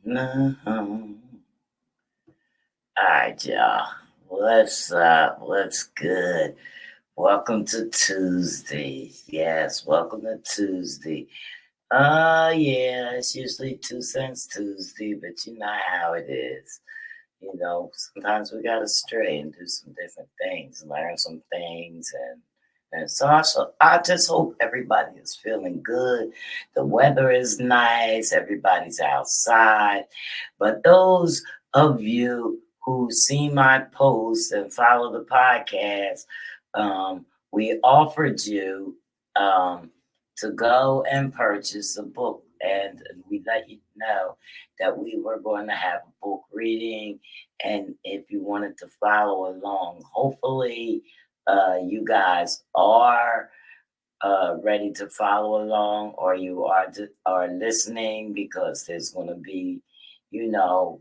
Uh-huh. All right, y'all. What's up? What's good? Welcome to Tuesday. Yes, welcome to Tuesday. Yeah, it's usually 2 cents Tuesday, but you know how it is. Sometimes we gotta stray and do some different things, learn some things, and so I just hope everybody is feeling good. The weather is nice, everybody's outside. But those of you who see my posts and follow the podcast, we offered you um, to go and purchase a book, and we let you know that we were going to have a book reading, and if you wanted to follow along, hopefully you guys are ready to follow along, or you are listening, because there's going to be, you know,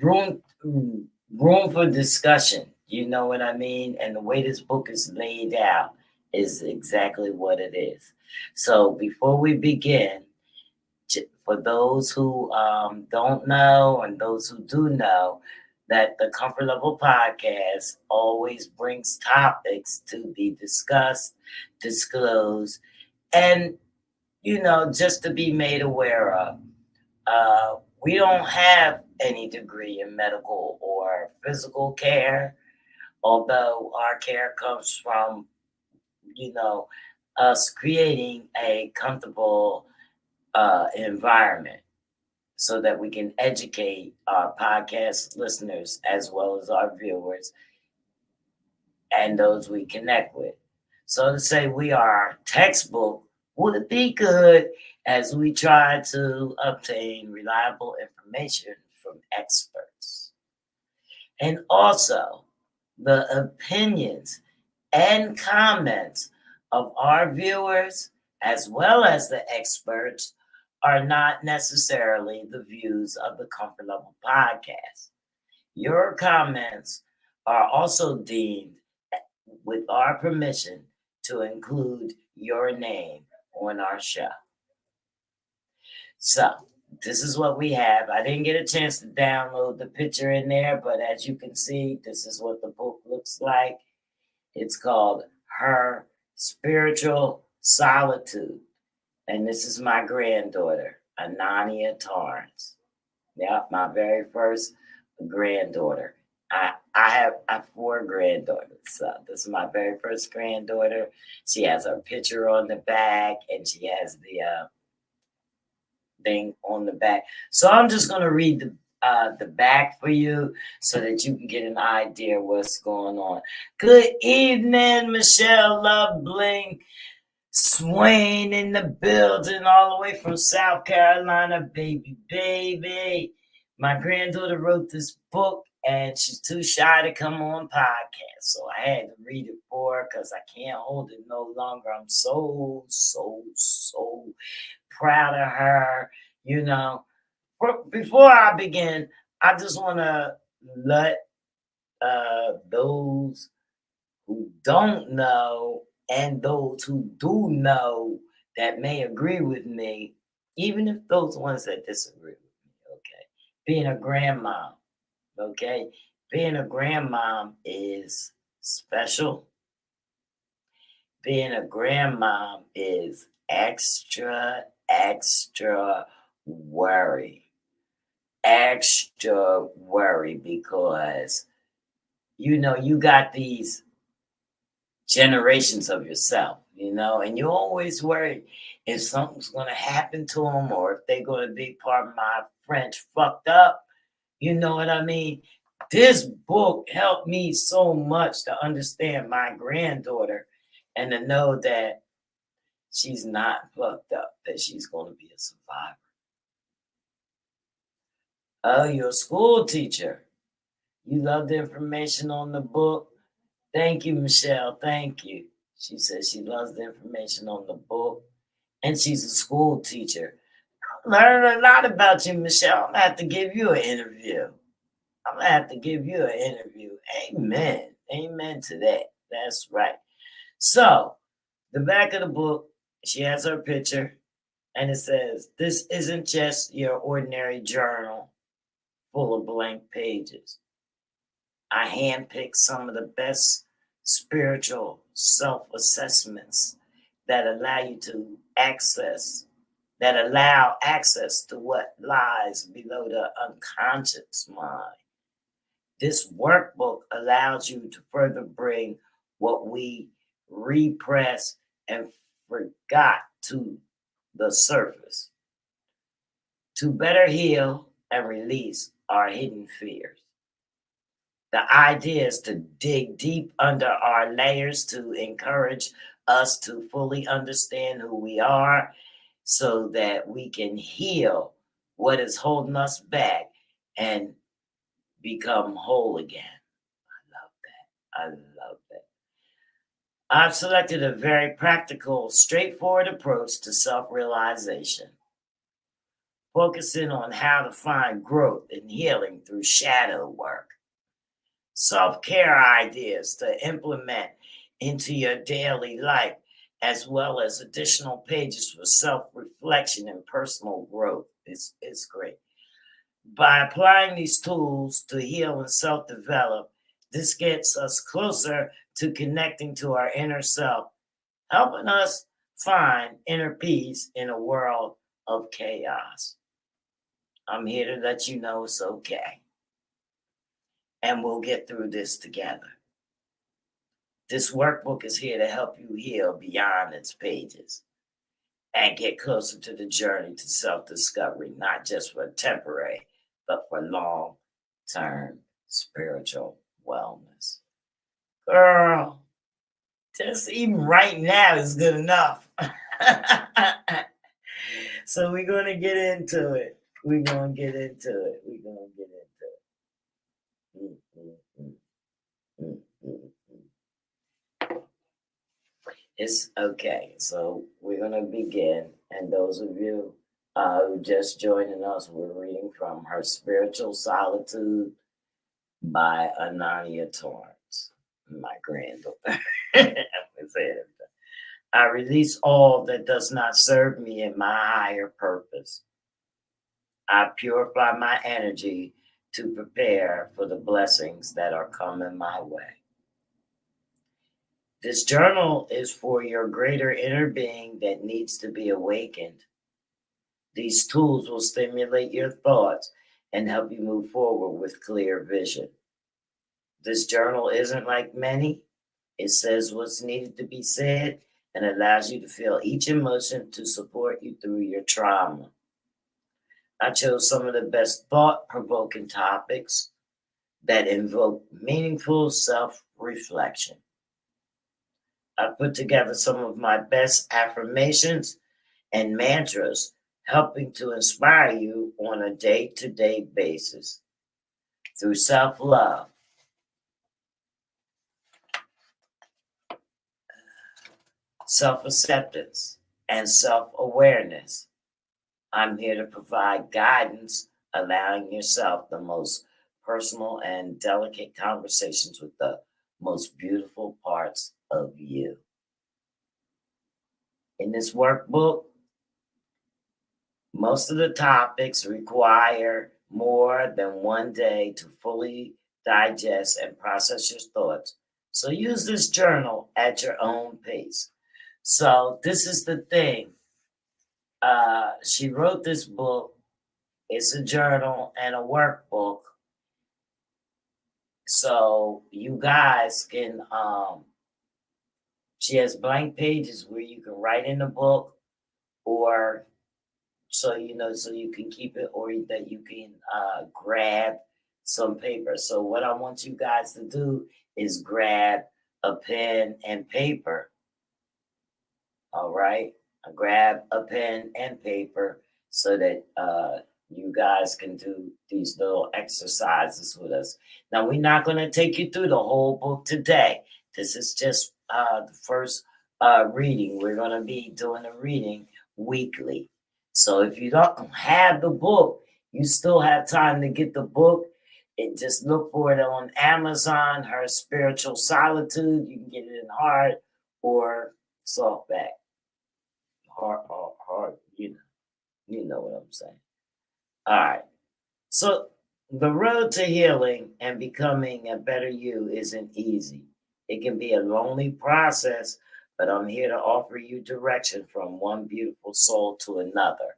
room room for discussion. You know what I mean? And the way this book is laid out is exactly what it is. So before we begin, for those who don't know and those who do know, that the Comfort Level podcast always brings topics to be discussed, disclosed, and just to be made aware of. We don't have any degree in medical or physical care, although our care comes from, you know, us creating a comfortable environment so that we can educate our podcast listeners as well as our viewers and those we connect with. So to say we are textbook would be good, as we try to obtain reliable information from experts. And also, the opinions and comments of our viewers, as well as the experts, are not necessarily the views of the Comfort Level podcast. Your comments are also deemed, with our permission, to include your name on our show. So, this is what we have. I didn't get a chance to download the picture in there, but as you can see, this is what the book looks like. It's called Her Spiritual Solitude. And this is my granddaughter, Anoniya Torrence. Yeah, my very first granddaughter. I have 4 granddaughters. So this is my very first granddaughter. She has her picture on the back, and she has the thing on the back. So I'm just gonna read the back for you so that you can get an idea what's going on. Good evening, Michelle Love Bling Swain in the building, all the way from South Carolina, baby. My granddaughter wrote this book, and she's too shy to come on podcast, so I had to read it for her because I can't hold it no longer. I'm so proud of her. You know, before I begin, I just want to let those who don't know and those who do know that may agree with me, even if those ones that disagree with me, okay? Being a grandmom, okay? Being a grandmom is special. Being a grandmom is extra worry. Extra worry, because you got these generations of yourself, and you always worry if something's going to happen to them, or if they're going to be, part of my French, fucked up. You know what I mean? This book helped me so much to understand my granddaughter and to know that she's not fucked up, that she's going to be a survivor. Oh, you're a school teacher. You love the information on the book. Thank you, Michelle. Thank you. She says she loves the information on the book, and she's a school teacher. Learn a lot about you, Michelle. I'm gonna have to give you an interview. Amen. Amen to that. That's right. So, the back of the book, she has her picture, And it says, this isn't just your ordinary journal full of blank pages. I handpicked some of the best spiritual self assessments that allow you to access, that allow access to what lies below the unconscious mind. This workbook allows you to further bring what we repress and forgot to the surface, to better heal and release our hidden fears. The idea is to dig deep under our layers to encourage us to fully understand who we are so that we can heal what is holding us back and become whole again. I love that. I love that. I've selected a very practical, straightforward approach to self realization, focusing on how to find growth and healing through shadow work, self care ideas to implement into your daily life, as well as additional pages for self reflection and personal growth. It's great. By applying these tools to heal and self develop, this gets us closer to connecting to our inner self, helping us find inner peace in a world of chaos. I'm here to let you know it's okay, and we'll get through this together. This workbook is here to help you heal beyond its pages and get closer to the journey to self discovery, not just for temporary, but for long term spiritual wellness. Girl, just even right now is good enough. So we're going to get into it. We're going to get into it. We're going to get into it. Mm, mm, mm, mm, mm, mm. It's okay. So we're going to begin. And those of you who just joining us, we're reading from Her Spiritual Solitude by Anoniya Torrence, my granddaughter. I release all that does not serve me in my higher purpose. I purify my energy to prepare for the blessings that are coming my way. This journal is for your greater inner being that needs to be awakened. These tools will stimulate your thoughts and help you move forward with clear vision. This journal isn't like many. It says what's needed to be said and allows you to feel each emotion to support you through your trauma. I chose some of the best thought provoking topics that invoke meaningful self reflection. I put together some of my best affirmations and mantras, helping to inspire you on a day to day basis through self love, self acceptance, and self awareness. I'm here to provide guidance, allowing yourself the most personal and delicate conversations with the most beautiful parts of you. In this workbook, most of the topics require more than one day to fully digest and process your thoughts. So use this journal at your own pace. So this is the thing. She wrote this book. It's a journal and a workbook. So you guys can she has blank pages where you can write in the book, or so you can keep it, or that you can grab some paper. So what I want you guys to do is grab a pen and paper. All right, grab a pen and paper so that you guys can do these little exercises with us. Now, we're not going to take you through the whole book today. This is just the first reading. We're going to be doing a reading weekly. So if you don't have the book, you still have time to get the book. And just look for it on Amazon, Her Spiritual Solitude. You can get it in hard or softback. Hard, You know what I'm saying. All right. So the road to healing and becoming a better you isn't easy. It can be a lonely process, but I'm here to offer you direction from one beautiful soul to another.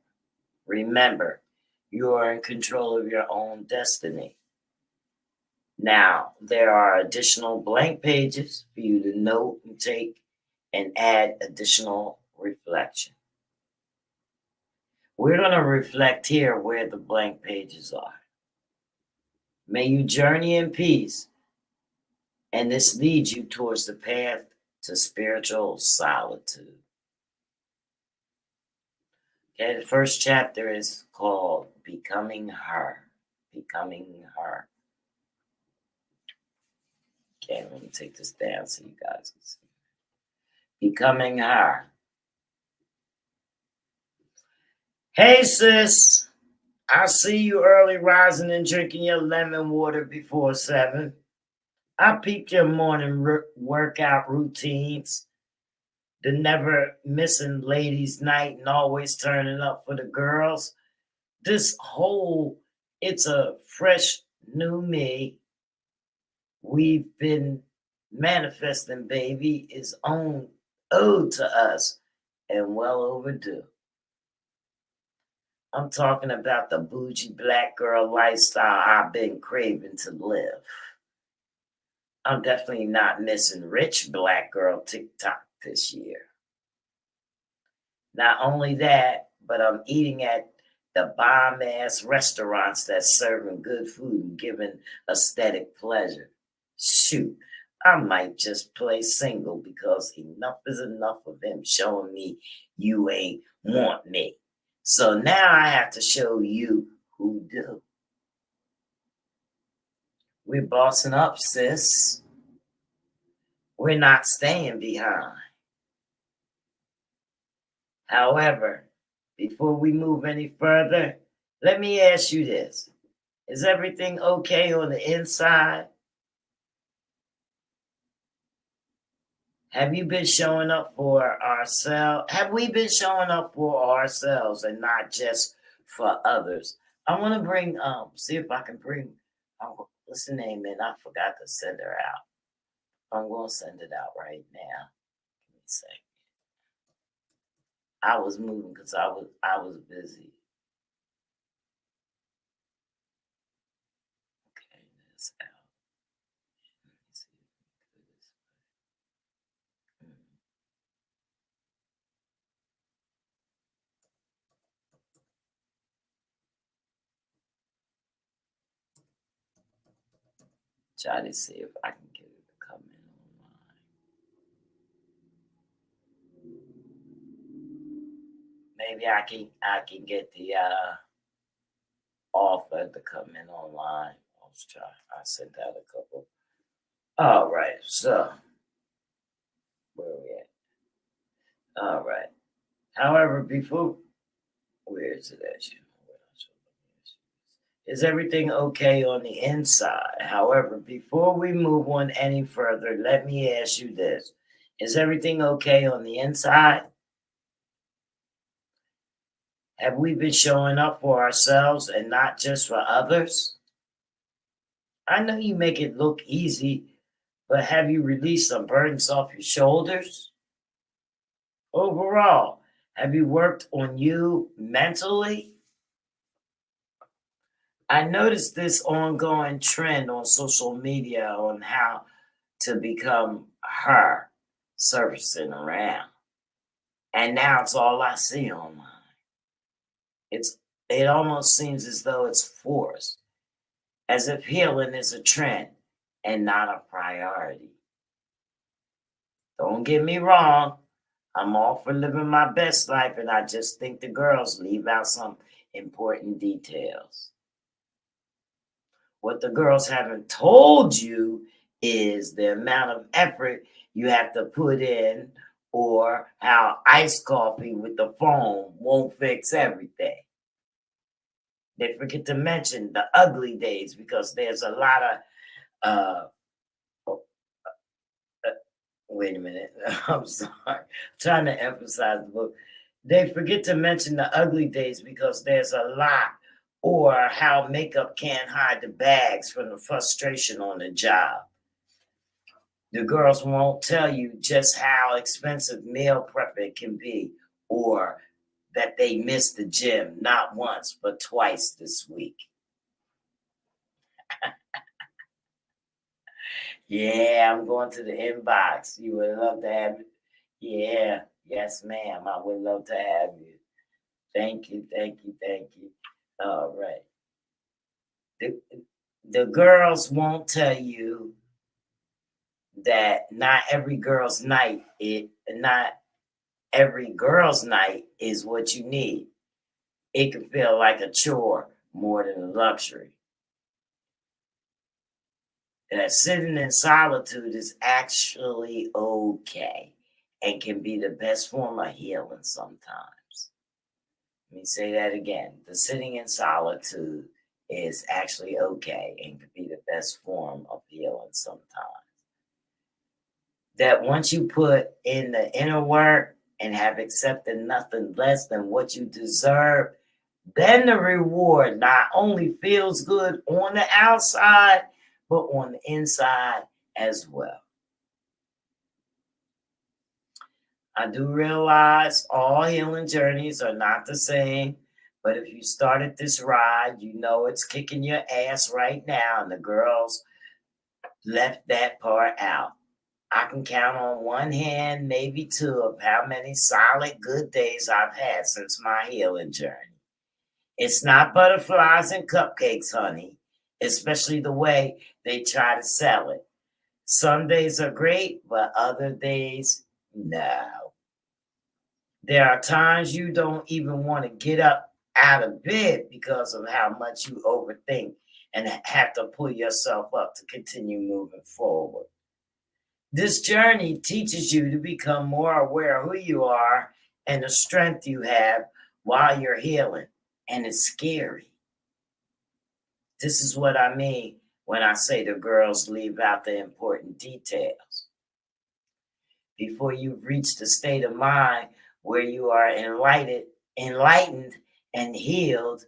Remember, you are in control of your own destiny. Now, there are additional blank pages for you to note and take and add additional reflection. We're going to reflect here where the blank pages are. May you journey in peace, and this leads you towards the path to spiritual solitude. Okay, the first chapter is called Becoming Her. Becoming Her. Okay, let me take this down so you guys can see. Becoming Her. Hey, sis. I see you early rising and drinking your lemon water before 7. I peeped your morning workout routines, the never missing ladies' night and always turning up for the girls. This whole it's a fresh new me we've been manifesting, baby, is owed to us and well overdue. I'm talking about the bougie black girl lifestyle I've been craving to live. I'm definitely not missing rich black girl TikTok this year. Not only that, but I'm eating at the bomb ass restaurants that's serving good food and giving aesthetic pleasure. Shoot, I might just play single because enough is enough of them showing me you ain't want me. So now I have to show you who do. We're bossing up, sis. We're not staying behind. However, before we move any further, let me ask you this. Is everything okay on the inside? Have you been showing up for ourselves? Have we been showing up for ourselves and not just for others? I want to bring, see if I can bring, what's the name, and I forgot to send her out. I'm going to send it out right now. Give me a second. I was moving because I was busy. Okay, this out. Let me see if we can do this. Try to see if I can get it to come in online. Maybe I can get the offer to come in online. Let's try. I sent out a couple. All right, so where are we at? All right. However, before where is it at? Is everything okay on the inside? However, before we move on any further, let me ask you this. Is everything okay on the inside? Have we been showing up for ourselves and not just for others? I know you make it look easy, but have you released some burdens off your shoulders? Overall, have you worked on you mentally? I noticed this ongoing trend on social media on how to become her surfacing around. And now it's all I see online. It's it almost seems as though it's forced, as if healing is a trend and not a priority. Don't get me wrong, I'm all for living my best life, and I just think the girls leave out some important details. What the girls haven't told you is the amount of effort you have to put in, or how iced coffee with the foam won't fix everything. They forget to mention the ugly days because there's a lot of, oh, uh, wait a minute, I'm sorry, trying to emphasize the book. They forget to mention the ugly days because there's a lot, or how makeup can't hide the bags from the frustration on the job. The girls won't tell you just how expensive meal prepping can be, or that they missed the gym not once but twice this week. Yeah, I'm going to the inbox. You would love to have it. Yeah, yes, ma'am. I would love to have you. Thank you, thank you, thank you. All right. The, the girls won't tell you that not every girl's night is what you need. It can feel like a chore more than a luxury. That sitting in solitude is actually okay and can be the best form of healing sometimes. Let me say that again. The sitting in solitude is actually okay and can be the best form of healing sometimes. That once you put in the inner work and have accepted nothing less than what you deserve, then the reward not only feels good on the outside, but on the inside as well. I do realize all healing journeys are not the same, but if you started this ride, you know it's kicking your ass right now, and the girls left that part out. I can count on one hand, maybe two, of how many solid good days I've had since my healing journey. It's not butterflies and cupcakes, honey, especially the way they try to sell it. Some days are great, but other days, no. There are times you don't even want to get up out of bed because of how much you overthink and have to pull yourself up to continue moving forward. This journey teaches you to become more aware of who you are and the strength you have while you're healing. And it's scary. This is what I mean when I say the girls leave out the important details. Before you've reached a state of mind where you are enlightened and healed,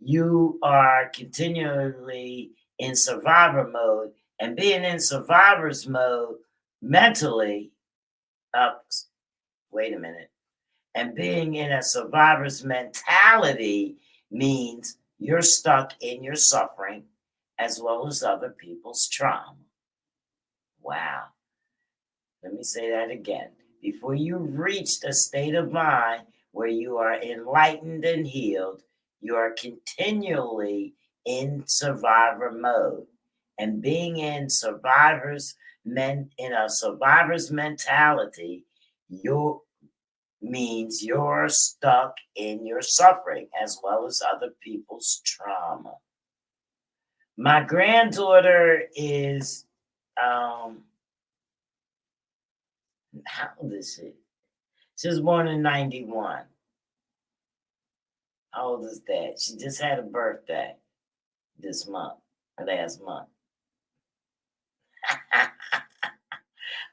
you are continually in survivor mode. And being in survivor's mode mentally, up, wait a minute, and being in a survivor's mentality means you're stuck in your suffering as well as other people's trauma. Wow. Let me say that again. Before you've reached a state of mind where you are enlightened and healed, you are continually in survivor mode. And being in a survivor's mentality, you means you're stuck in your suffering as well as other people's trauma. My granddaughter is how old is she? She was born in 91. How old is that? She just had a birthday this month, last month.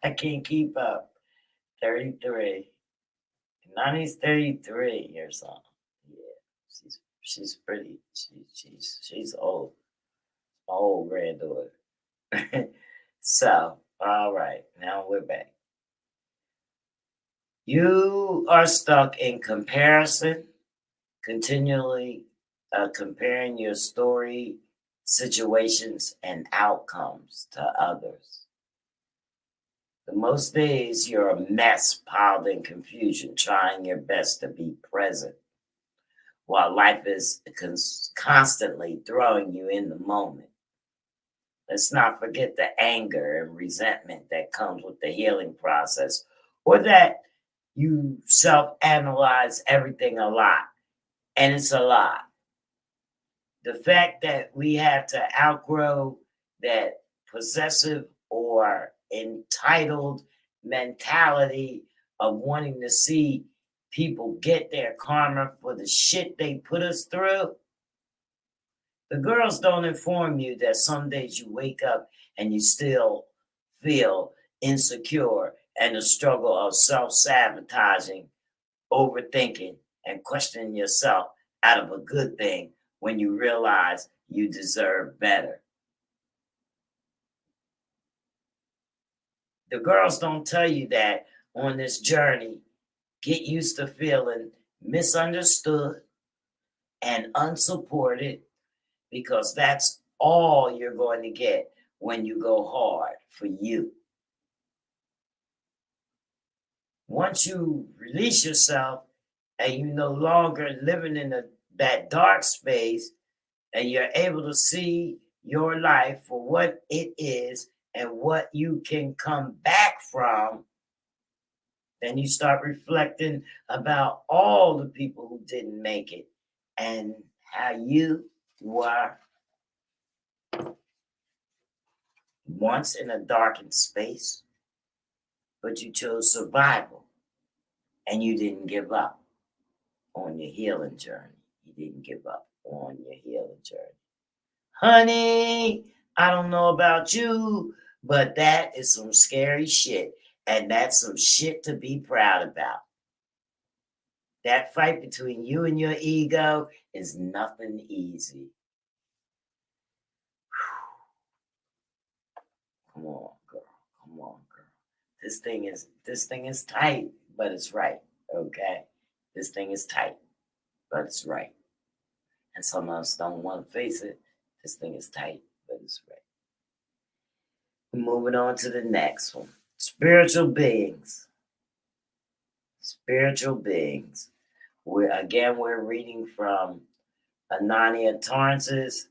I can't keep up. 33. Nani's 33 or something. Yeah, she's pretty. She's old. My old granddaughter. So, all right, now we're back. You are stuck in comparison, continually comparing your story, situations, and outcomes to others. The most days you're a mess piled in confusion, trying your best to be present, while life is constantly throwing you in the moment. Let's not forget the anger and resentment that comes with the healing process, or that you self analyze everything a lot, and it's a lot. The fact that we have to outgrow that possessive or entitled mentality of wanting to see people get their karma for the shit they put us through. The girls don't inform you that some days you wake up and you still feel insecure and the struggle of self sabotaging overthinking and questioning yourself out of a good thing when you realize you deserve better. The girls don't tell you that on this journey. Get used to feeling misunderstood and unsupported because that's all you're going to get when you go hard for you. Once you release yourself and you no longer living in that dark space and you're able to see your life for what it is and what you can come back from, then you start reflecting about all the people who didn't make it and how you were once in a darkened space, but you chose survival and you didn't give up on your healing journey. You didn't give up on your healing journey. Honey, I don't know about you, but that is some scary shit. And that's some shit to be proud about. That fight between you and your ego is nothing easy. Come on, girl. Come on, girl. This thing is tight, but it's right. Okay? This thing is tight, but it's right. And some of us don't want to face it. This thing is tight, but it's right. Moving on to the next one. Spiritual beings. Spiritual beings. We're reading from Anoniya Torrence's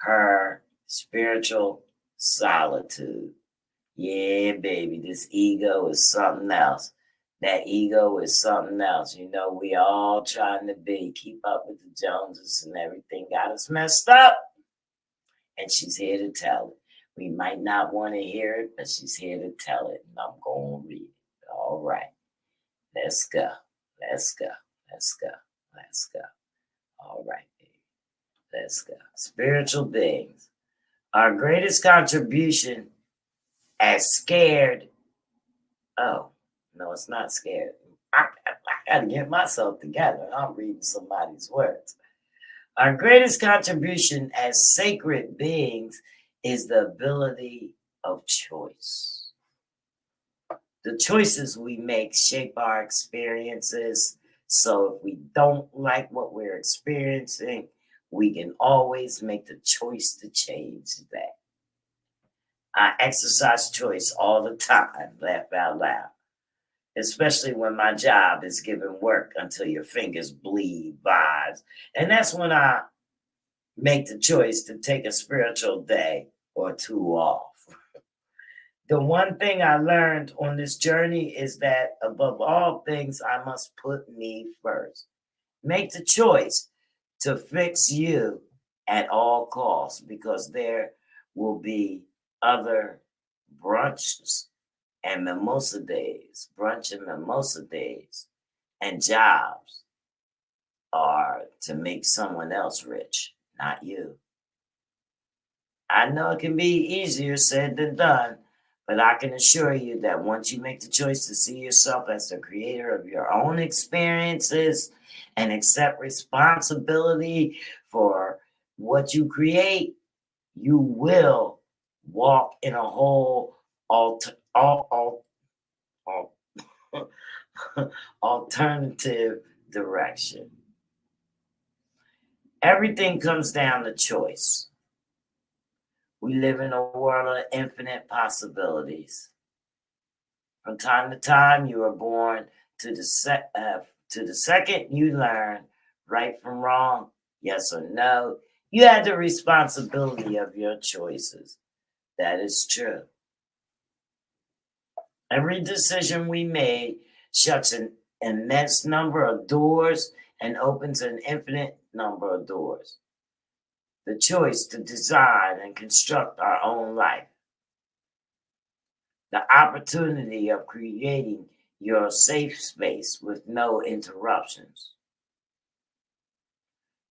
Her Spiritual Solitude. Yeah, baby, this ego is something else. That ego is something else. You know, we all trying to keep up with the Joneses and everything got us messed up. And she's here to tell it. We might not want to hear it, but she's here to tell it. And I'm going to read it. All right. Let's go. Let's go. Let's go. Let's go. All right, baby. Let's go. Spiritual beings. Our greatest contribution as scared. Oh, no, it's not scared. I got to get myself together. I'm reading somebody's words. Our greatest contribution as sacred beings is the ability of choice. The choices we make shape our experiences. So if we don't like what we're experiencing, we can always make the choice to change that. I exercise choice all the time, laugh out loud, especially when my job is giving work until your fingers bleed vibes. And that's when I make the choice to take a spiritual day or two off. The one thing I learned on this journey is that above all things, I must put me first. Make the choice to fix you at all costs because there will be other brunches and mimosa days, brunch and mimosa days, and jobs are to make someone else rich, not you. I know it can be easier said than done, but I can assure you that once you make the choice to see yourself as the creator of your own experiences and accept responsibility for what you create, you will walk in a whole alternative direction. Everything comes down to choice. We live in a world of infinite possibilities. From time to time, you are born to the second you learn right from wrong, yes or no. You have the responsibility of your choices. That is true. Every decision we made shuts an immense number of doors and opens an infinite number of doors. The choice to design and construct our own life. The opportunity of creating your safe space with no interruptions.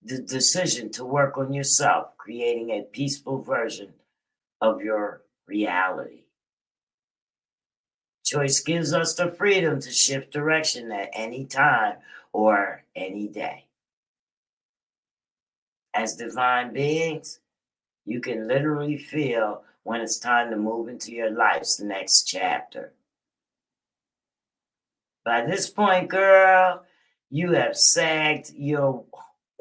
The decision to work on yourself, creating a peaceful version of your reality. Choice gives us the freedom to shift direction at any time or any day. As divine beings, you can literally feel when it's time to move into your life's next chapter. By this point, girl, you have sagged your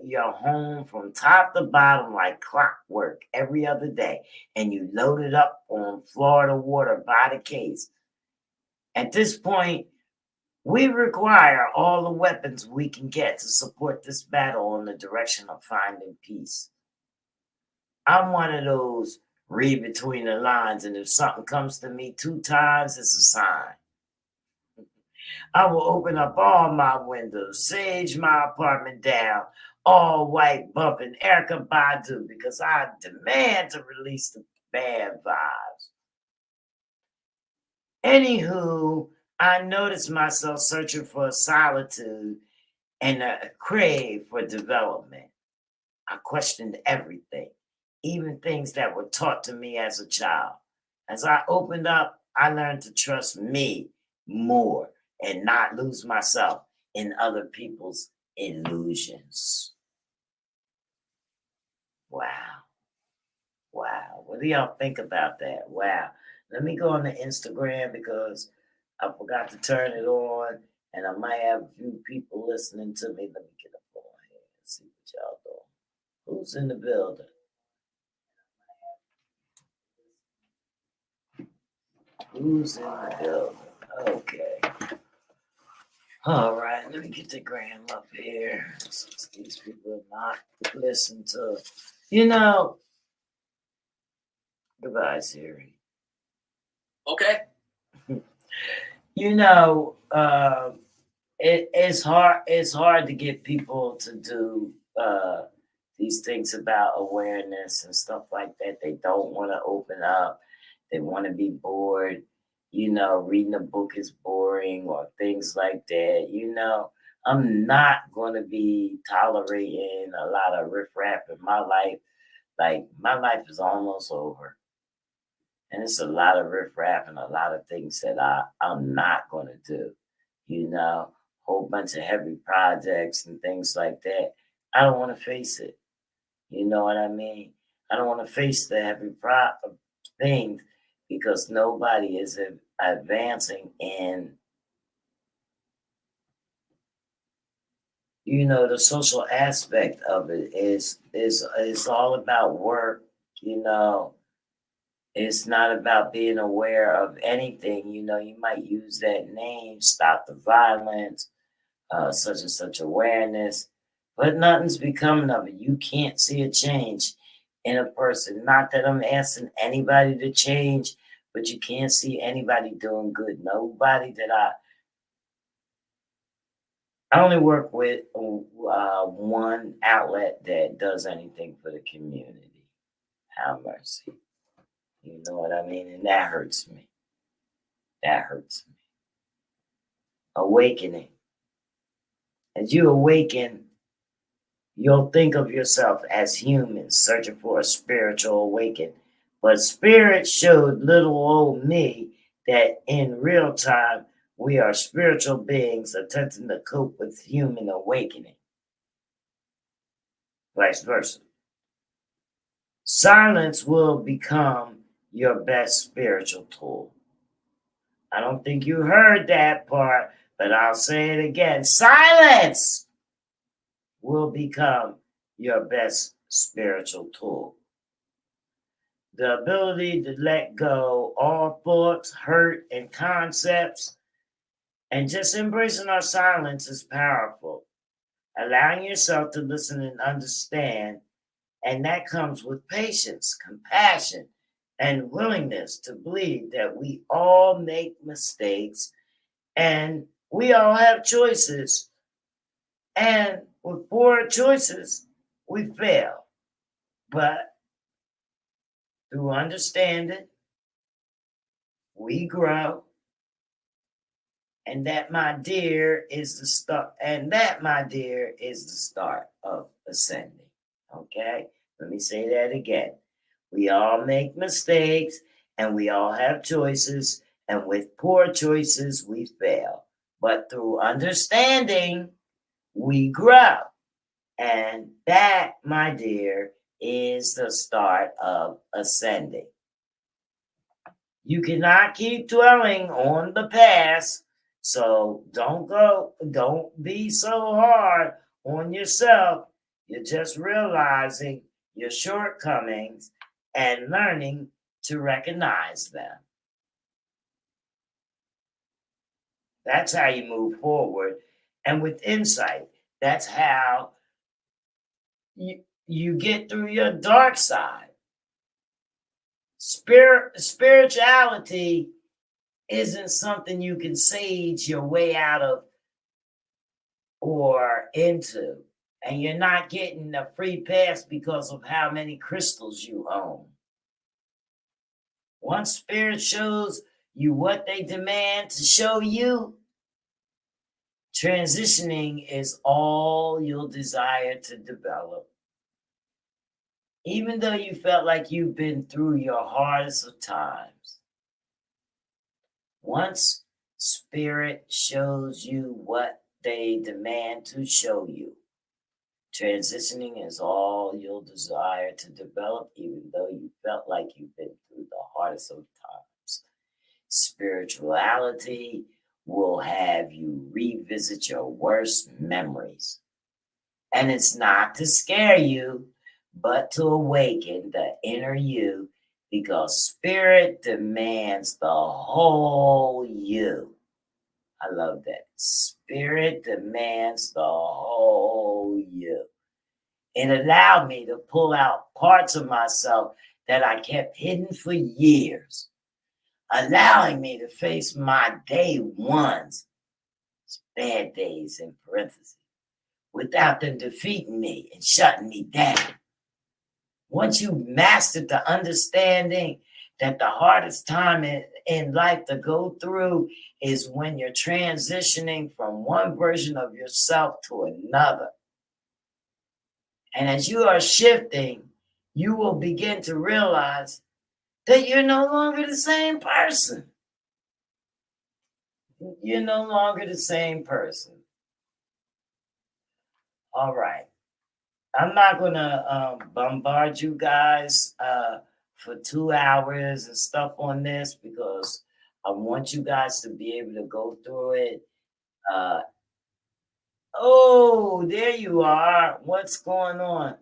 home from top to bottom like clockwork every other day, and you loaded up on Florida water by the case. At this point, we require all the weapons we can get to support this battle in the direction of finding peace. I'm one of those read between the lines, and if something comes to me 2 times, it's a sign. I will open up all my windows, sage my apartment down, all white, bumping Erica Badu, because I demand to release the bad vibes. Anywho, I noticed myself searching for solitude and a crave for development. I questioned everything, even things that were taught to me as a child. As I opened up, I learned to trust me more and not lose myself in other people's illusions. Wow. Wow. What do y'all think about that? Wow. Let me go on the Instagram because I forgot to turn it on and I might have a few people listening to me. Let me get up on here and see what y'all doing. Who's in the building? Who's in the building? Okay. All right, let me get the gram up here. Since these people are not listening to, you know, goodbye, Siri. Okay. You know, it's hard. It's hard to get people to do these things about awareness and stuff like that. They don't want to open up. They want to be bored. You know, reading a book is boring or things like that. You know, I'm not going to be tolerating a lot of riffraff in my life. Like, my life is almost over. And it's a lot of riffraff and a lot of things that I'm not going to do. You know, whole bunch of heavy projects and things like that. I don't want to face it. You know what I mean? I don't want to face the heavy things because nobody is advancing in, you know, the social aspect of it is all about work. You know, it's not about being aware of anything. You know, you might use that name, stop the violence, such and such awareness, but nothing's becoming of it. You can't see a change in a person. Not that I'm asking anybody to change, but you can't see anybody doing good. Nobody that I only work with one outlet that does anything for the community. Have mercy. You know what I mean? And that hurts me. That hurts me. Awakening. As you awaken, you'll think of yourself as humans searching for a spiritual awakening. But spirit showed little old me that in real time, we are spiritual beings attempting to cope with human awakening. Vice versa. Silence will become your best spiritual tool. I don't think you heard that part, but I'll say it again. Silence will become your best spiritual tool. The ability to let go all thoughts, hurt, and concepts, and just embracing our silence is powerful. Allowing yourself to listen and understand, and that comes with patience, compassion, and willingness to believe that we all make mistakes and we all have choices. And with poor choices, we fail. But through understanding, we grow. And that, my dear, is the start. And that, my dear, is the start of ascending. Okay? Let me say that again. We all make mistakes and we all have choices And with poor choices, we fail. But through understanding, we grow. And that, my dear, is the start of ascending. You cannot keep dwelling on the past. So don't be so hard on yourself. You're just realizing your shortcomings and learning to recognize them. That's how you move forward. And with insight, that's how you get through your dark side. Spirituality isn't something you can sage your way out of or into. And you're not getting a free pass because of how many crystals you own. Once spirit shows you what they demand to show you, transitioning is all you'll desire to develop. Even though you felt like you've been through your hardest of times, once spirit shows you what they demand to show you, transitioning is all you'll desire to develop, even though you felt like you've been through the hardest of times. Spirituality will have you revisit your worst memories. And it's not to scare you, but to awaken the inner you, because spirit demands the whole you. I love that. Spirit demands the whole you. It allowed me to pull out parts of myself that I kept hidden for years, allowing me to face my day ones, bad days in parentheses, without them defeating me and shutting me down. Once you mastered the understanding that the hardest time in life to go through is when you're transitioning from one version of yourself to another. And as you are shifting, you will begin to realize that you're no longer the same person. You're no longer the same person. All right. I'm not going to bombard you guys for 2 hours and stuff on this, because I want you guys to be able to go through it. Uh, oh, there you are. What's going on?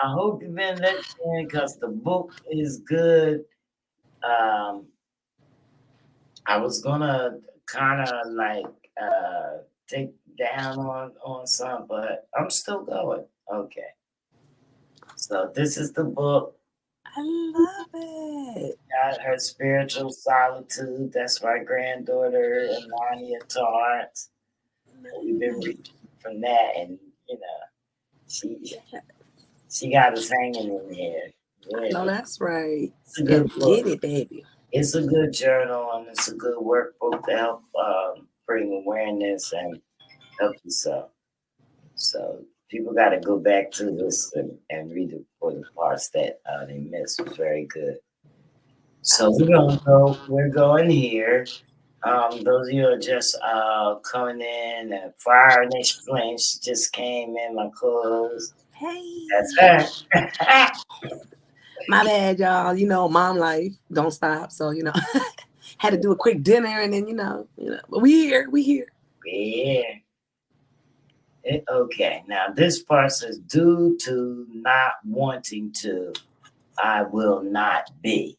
I hope you've been listening, because the book is good. Um, I was gonna kind of like take down on some, but I'm still going. Okay. So this is the book. I love it. Got her spiritual solitude. That's my granddaughter, Anoniya Torrence. We've been reading from that, and you know, she she got us hanging in here. I Yeah, know that's right. it's a Go good book. get it, baby. It's a good journal, and it's a good workbook to help bring awareness and help yourself. So people got to go back to this and read it for the parts that they missed. It was very good. So we're going here. Those of you are just coming in, and Fire and Explain, she just came in, my clothes. Hey. That's her. My bad, y'all. You know, mom life don't stop. So, had to do a quick dinner and then, but we here. Yeah. Okay, now this part says, due to not wanting to, I will not be.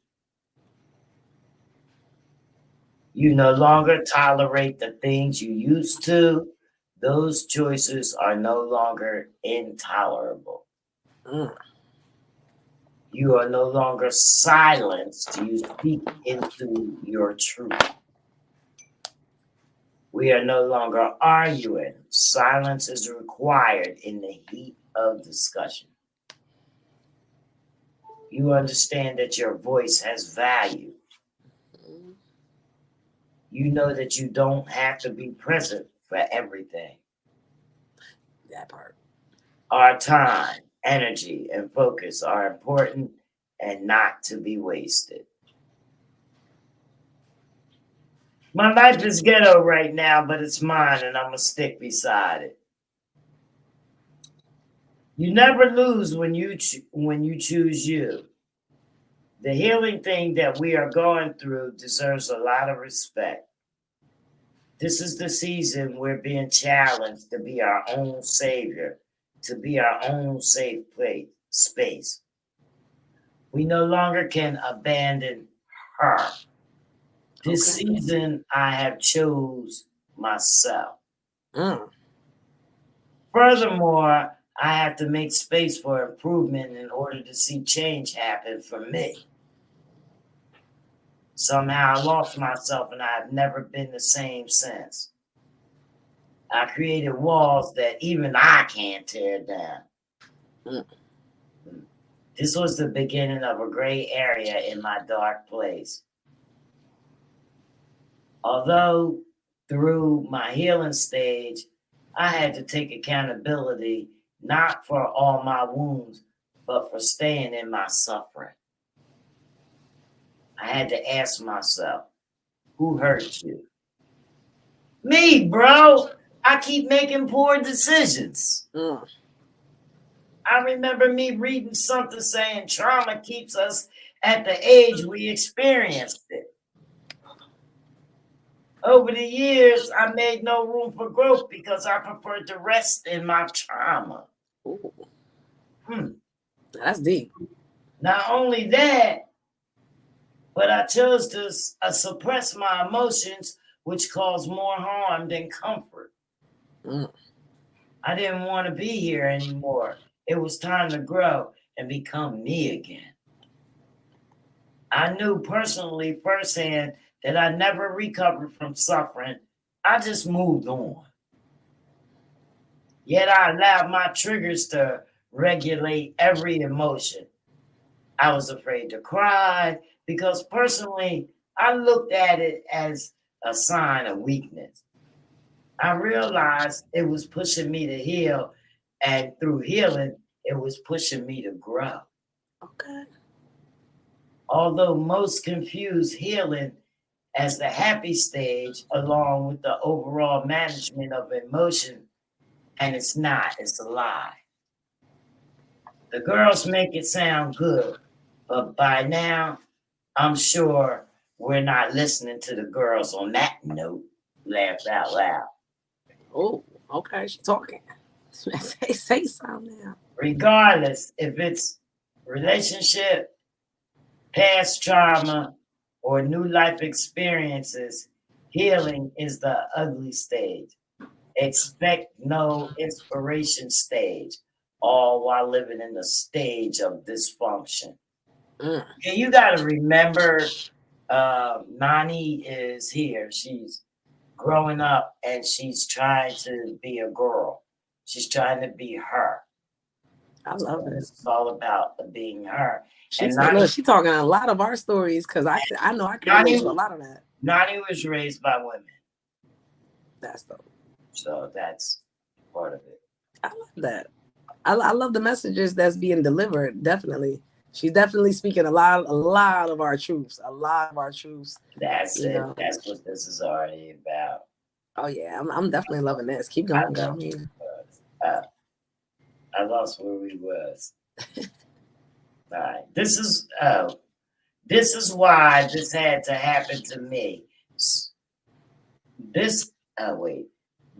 You no longer tolerate the things you used to. Those choices are no longer intolerable. Mm. You are no longer silenced. You speak into your truth. We are no longer arguing. Silence is required in the heat of discussion. You understand that your voice has value. You know that you don't have to be present for everything. That part. Our time, energy, and focus are important and not to be wasted. My life is ghetto right now, but it's mine, and I'm gonna stick beside it. You never lose when you choose you. The healing thing that we are going through deserves a lot of respect. This is the season we're being challenged to be our own savior, to be our own safe space. We no longer can abandon her. This Okay. season, I have chose myself. Mm. Furthermore, I have to make space for improvement in order to see change happen for me. Somehow I lost myself and I've never been the same since. I created walls that even I can't tear down. Mm. This was the beginning of a gray area in my dark place. Although through my healing stage, I had to take accountability not for all my wounds, but for staying in my suffering. I had to ask myself, who hurt you? Me, bro. I keep making poor decisions. Mm. I remember me reading something saying trauma keeps us at the age we experienced it. Over the years, I made no room for growth because I preferred to rest in my trauma. Ooh, Hmm. that's deep. Not only that, but I chose to suppress my emotions, which caused more harm than comfort. Mm. I didn't want to be here anymore. It was time to grow and become me again. I knew personally firsthand that I never recovered from suffering. I just moved on. Yet I allowed my triggers to regulate every emotion. I was afraid to cry because personally, I looked at it as a sign of weakness. I realized it was pushing me to heal, and through healing, it was pushing me to grow. Okay. Although most confuse healing as the happy stage along with the overall management of emotion, and it's not, it's a lie. The girls make it sound good, but by now, I'm sure we're not listening to the girls on that note. Laugh out loud. Oh, okay. She talking. Say something now. Regardless if it's relationship, past trauma, or new life experiences, healing is the ugly stage. Expect no inspiration stage, all while living in the stage of dysfunction. Mm. Yeah, you got to remember, Nani is here. She's growing up and she's trying to be a girl. She's trying to be her. I So love it. this is all about being her. And She's look. She talking a lot of our stories because I know I can relate to a lot of that. Nani was raised by women. That's dope. So that's part of it. I love that. I love the messages that's being delivered. Definitely, she's definitely speaking a lot of our truths. A lot of our truths. That's You it. know. That's what this is already about. Oh yeah, I'm definitely loving this. Keep going, girl. I lost where we was. All right. This is why this had to happen to me. This wait.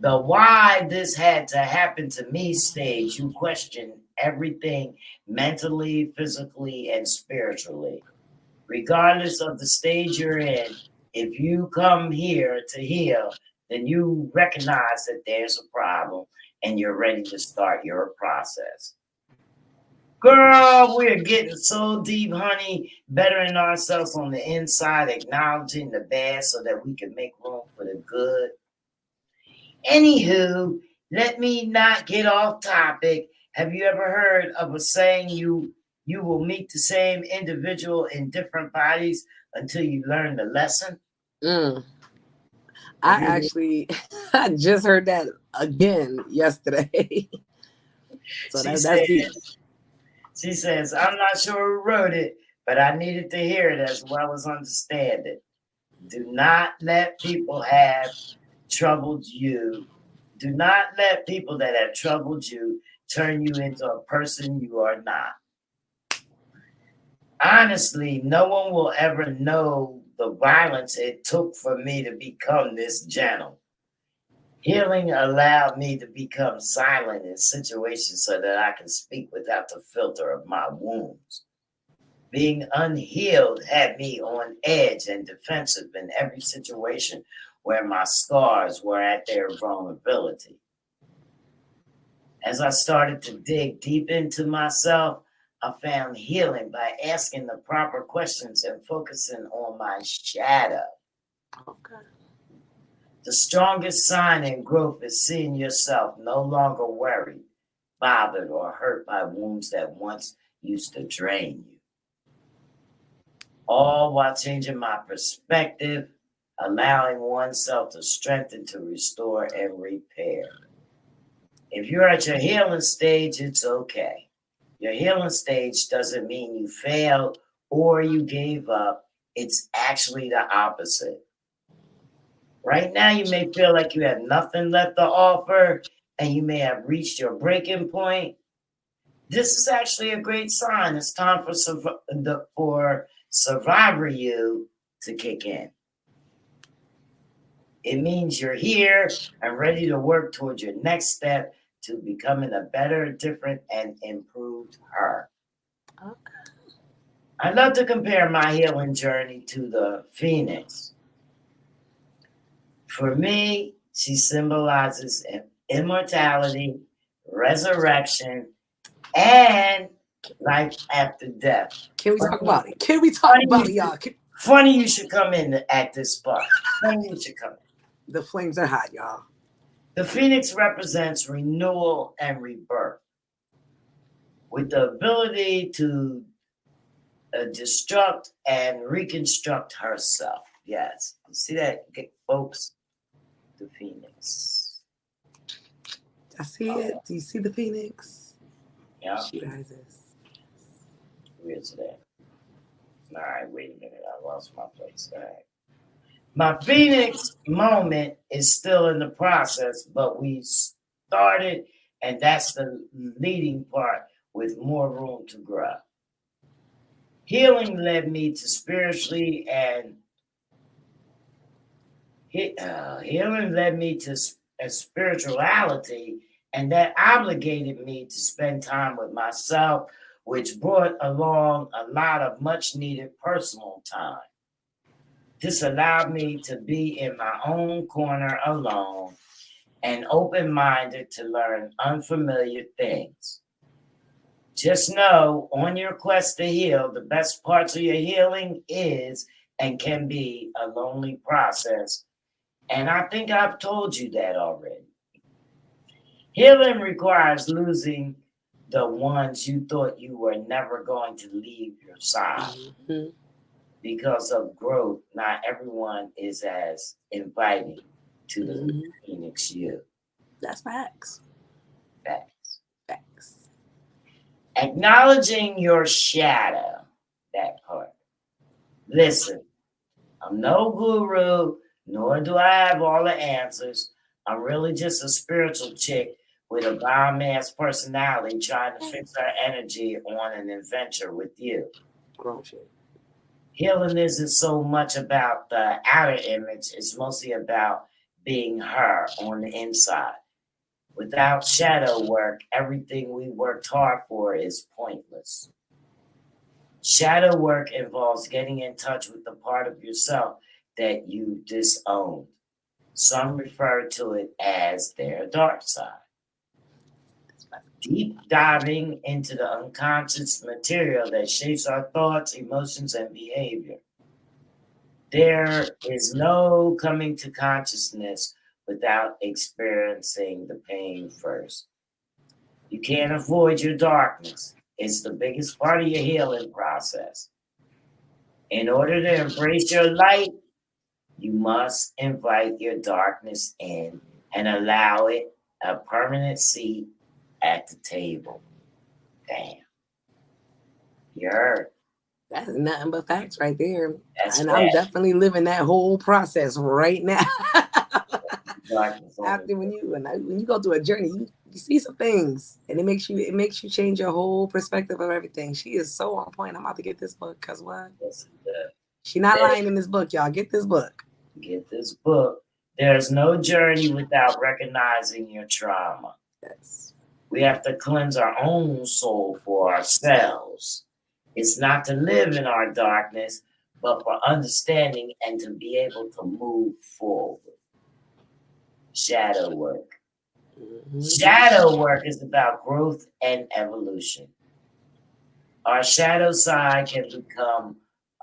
The why this had to happen to me stage, you question everything mentally, physically, and spiritually. Regardless of the stage you're in, if you come here to heal, then you recognize that there's a problem and you're ready to start your process. Girl, we're getting so deep, honey, bettering ourselves on the inside, acknowledging the bad so that we can make room for the good. Anywho, let me not get off topic. Have you ever heard of a saying you will meet the same individual in different bodies until you learn the lesson? Mm. I actually I just heard that again yesterday. So that's deep. She says, I'm not sure who wrote it, but I needed to hear it as well as understand it. Do not let people have troubled you. Do not let people that have troubled you turn you into a person you are not. Honestly, no one will ever know the violence it took for me to become this gentle. Healing allowed me to become silent in situations so that I can speak without the filter of my wounds. Being unhealed had me on edge and defensive in every situation where my scars were at their vulnerability. As I started to dig deep into myself, I found healing by asking the proper questions and focusing on my shadow. Okay. The strongest sign in growth is seeing yourself no longer worried, bothered, or hurt by wounds that once used to drain you. All while changing my perspective, allowing oneself to strengthen, to restore, and repair. If you're at your healing stage, it's okay. Your healing stage doesn't mean you failed or you gave up. It's actually the opposite. Right now, you may feel like you have nothing left to offer and you may have reached your breaking point. This is actually a great sign. It's time for survivor you to kick in. It means you're here and ready to work towards your next step to becoming a better, different, and improved her. Okay. I love to compare my healing journey to the phoenix. For me, she symbolizes immortality, resurrection, and life after death. Can we talk about it? Can we talk Funny about you it, y'all? Funny you should come in at this spot. Funny you should come in. The flames are hot, y'all. The phoenix represents renewal and rebirth, with the ability to destruct and reconstruct herself. Yes, you see that, folks? The phoenix. I see it. Do you see the phoenix? Yeah. She rises. Where's that? All right, wait a minute. I lost my place. All right. My phoenix moment is still in the process, but we started, and that's the leading part with more room to grow. Healing led me to healing led me to spirituality, and that obligated me to spend time with myself, which brought along a lot of much needed personal time. This allowed me to be in my own corner alone and open minded to learn unfamiliar things. Just know on your quest to heal, the best parts of your healing is and can be a lonely process. And I think I've told you that already. Healing requires losing the ones you thought you were never going to leave your side. Mm-hmm. Because of growth, not everyone is as inviting to the phoenix you. That's facts. Facts. Facts. Acknowledging your shadow, that part. Listen, I'm no guru, nor do I have all the answers. I'm really just a spiritual chick with a bomb-ass personality trying to fix our energy on an adventure with you. Grown shit. Healing isn't so much about the outer image, it's mostly about being her on the inside. Without shadow work, everything we worked hard for is pointless. Shadow work involves getting in touch with the part of yourself that you disowned. Some refer to it as their dark side. Deep diving into the unconscious material that shapes our thoughts, emotions, and behavior. There is no coming to consciousness without experiencing the pain first. You can't avoid your darkness. It's the biggest part of your healing process. In order to embrace your light, you must invite your darkness in and allow it a permanent seat at the table. Damn. You heard. That's nothing but facts right there. That's And I'm fact. definitely living that whole process right now. Darkness only. After when you go through a journey, you see some things, and it makes you change your whole perspective of everything. She is so on point. I'm about to get this book because what? Yes, it does. She not lying in this book, y'all. Get this book. Get this book. There's no journey without recognizing your trauma. Yes. We have to cleanse our own soul for ourselves. It's not to live in our darkness, but for understanding and to be able to move forward. Shadow work. Mm-hmm. Shadow work is about growth and evolution. Our shadow side can become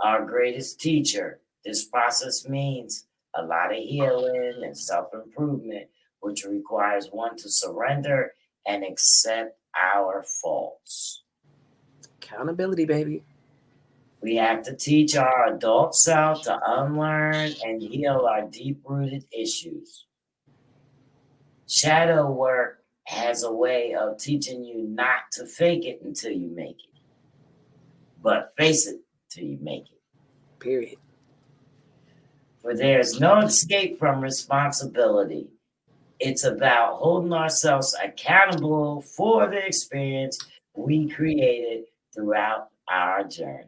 our greatest teacher. This process means a lot of healing and self-improvement, which requires one to surrender and accept our faults. Accountability, baby. We have to teach our adult self to unlearn and heal our deep-rooted issues. Shadow work has a way of teaching you not to fake it until you make it, but face it till you make it. Period. For there is no escape from responsibility. It's about holding ourselves accountable for the experience we created throughout our journey.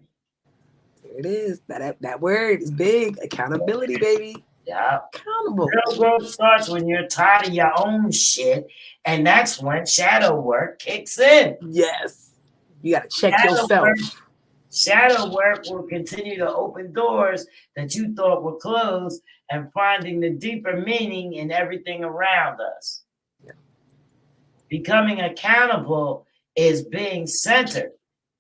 There it is. That word is big. Accountability, baby. Yeah. Accountable. Real growth starts when you're tired of your own shit, and that's when shadow work kicks in. Yes. You got to check yourself. Shadow work will continue to open doors that you thought were closed and finding the deeper meaning in everything around us. Yeah. Becoming accountable is being centered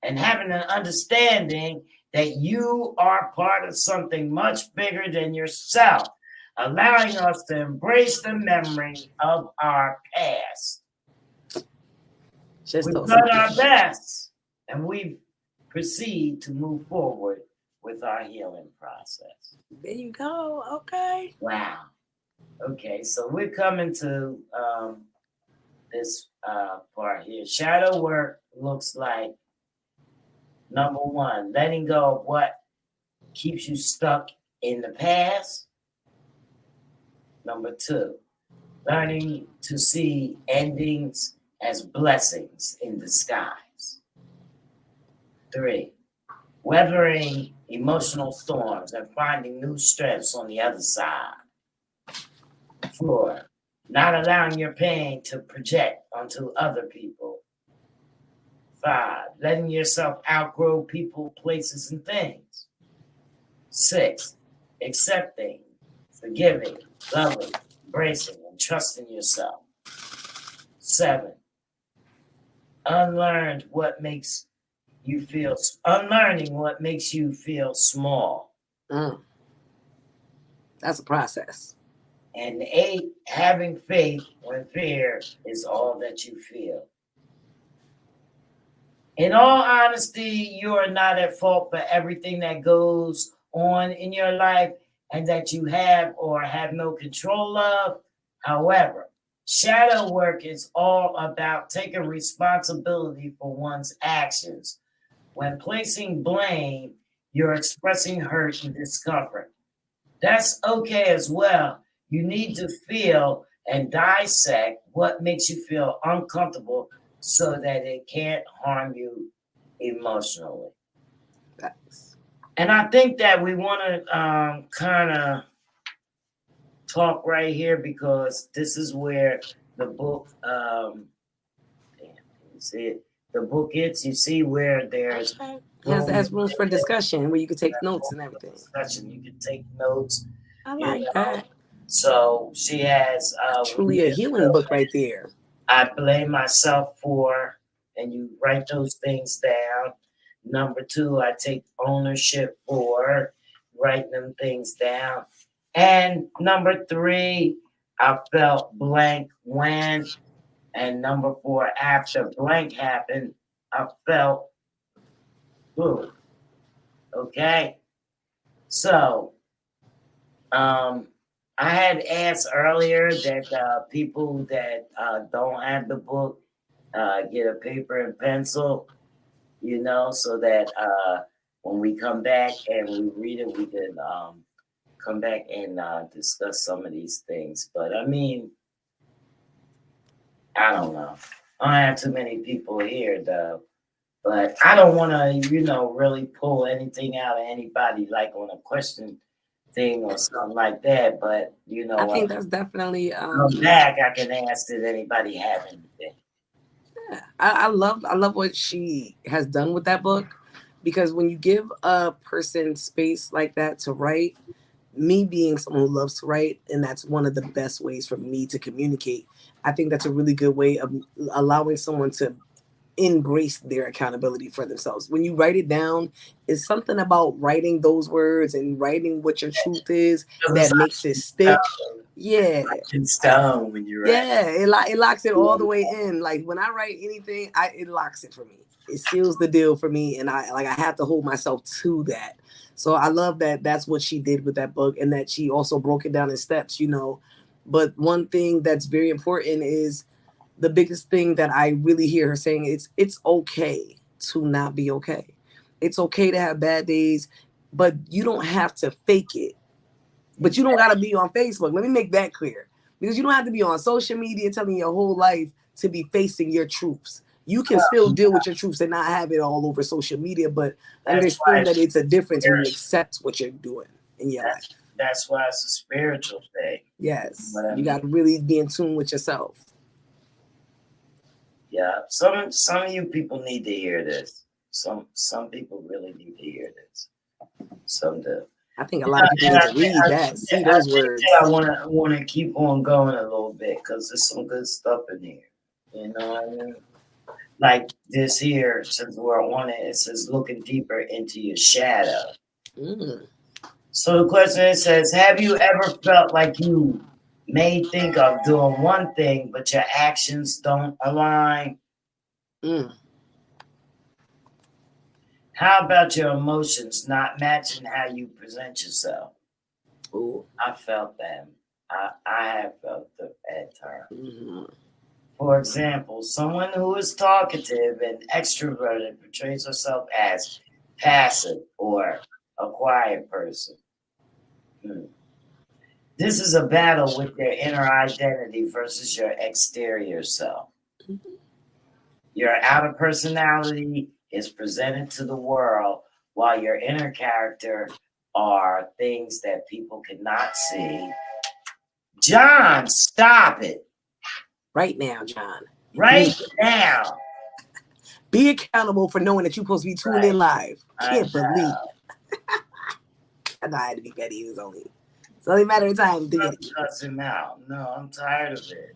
and having an understanding that you are part of something much bigger than yourself, allowing us to embrace the memory of our past. We've done our best, and we've proceed to move forward with our healing process. There you go. Okay. Wow. Okay, so we're coming to this part here. Shadow work looks like, number one, letting go of what keeps you stuck in the past. Number two, learning to see endings as blessings in disguise. 3, weathering emotional storms and finding new strengths on the other side. 4, not allowing your pain to project onto other people. 5, letting yourself outgrow people, places, and things. 6, accepting, forgiving, loving, embracing, and trusting yourself. 7, unlearning what makes you feel small. That's a process. And 8, having faith when fear is all that you feel. In all honesty, you are not at fault for everything that goes on in your life and that you have or have no control of. However, shadow work is all about taking responsibility for one's actions. When placing blame, you're expressing hurt and discomfort. That's okay as well. You need to feel and dissect what makes you feel uncomfortable so that it can't harm you emotionally. Thanks. And I think that we want to kind of talk right here because this is where the book, you see it, the book is, you see where there's has rooms for discussion where you can take notes and everything. Discussion, you can take notes. I like that. So she has Truly a healing book right there. I blame myself for, and you write those things down. Number 2, I take ownership for, writing them things down. And number 3, I felt blank when. And number 4, after blank happened, I felt blue. Okay? So, I had asked earlier that people that don't have the book get a paper and pencil, so that when we come back and we read it, we can come back and discuss some of these things. But I mean, I don't know. I don't have too many people here though. But I don't want to, really pull anything out of anybody like on a question thing or something like that. But I think that's definitely come back, I can ask, did anybody have anything? Yeah, I love what she has done with that book, because when you give a person space like that to write, me being someone who loves to write, and that's one of the best ways for me to communicate. I think that's a really good way of allowing someone to embrace their accountability for themselves. When you write it down, it's something about writing those words and writing what your truth is that makes it stick. Yeah. In stone when you write. Yeah, it locks it all the way in. Like when I write anything, it locks it for me. It seals the deal for me, and I have to hold myself to that. So I love that that's what she did with that book, and that she also broke it down in steps, But one thing that's very important is the biggest thing that I really hear her saying is it's okay to not be okay. It's okay to have bad days, but you don't have to fake it. But you don't got to be on Facebook. Let me make that clear. Because you don't have to be on social media telling your whole life to be facing your truths. You can still deal with your truths and not have it all over social media, but understand that it's a difference when you accept what you're doing in your life. That's why it's a spiritual thing. Yes. You got to really be in tune with yourself. Yeah. Some of you people need to hear this. Some people really need to hear this. Some do. I think a lot of people need to read that, see those words. I want to keep on going a little bit because there's some good stuff in here. You know what I mean? Like this here, since we're on it, it says looking deeper into your shadow. So the question says, have you ever felt like you may think of doing one thing, but your actions don't align? How about your emotions not matching how you present yourself? Ooh. I felt them. I have felt them at times. For example, someone who is talkative and extroverted portrays herself as passive or a quiet person. This is a battle with your inner identity versus your exterior self. Your outer personality is presented to the world, while your inner character are things that people cannot see. John, stop it. Right now, John. Right now. Be accountable for knowing that you're supposed to be tuned in live. Can't believe it. I know I had to be petty. It's only a matter of time to get it. Cuss him out. No, I'm tired of it.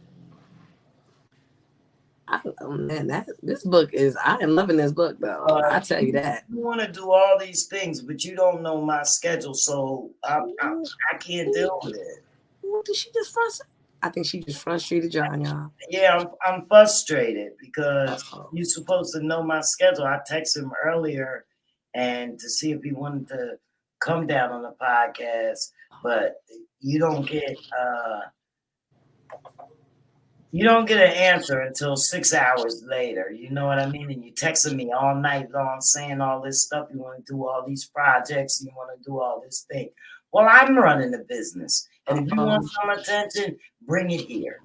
This book is. I am loving this book, though. I tell you that. You want to do all these things, but you don't know my schedule, so I can't deal with it. What did she just frustrate? I think she just frustrated John, y'all. Yeah, I'm frustrated because you're supposed to know my schedule. I texted him earlier and to see if he wanted to come down on the podcast, but you don't get an answer until 6 hours later. You know what I mean? And you texting me all night long saying all this stuff. You want to do all these projects. You want to do all this thing. Well, I'm running the business. And if you want some attention, bring it here.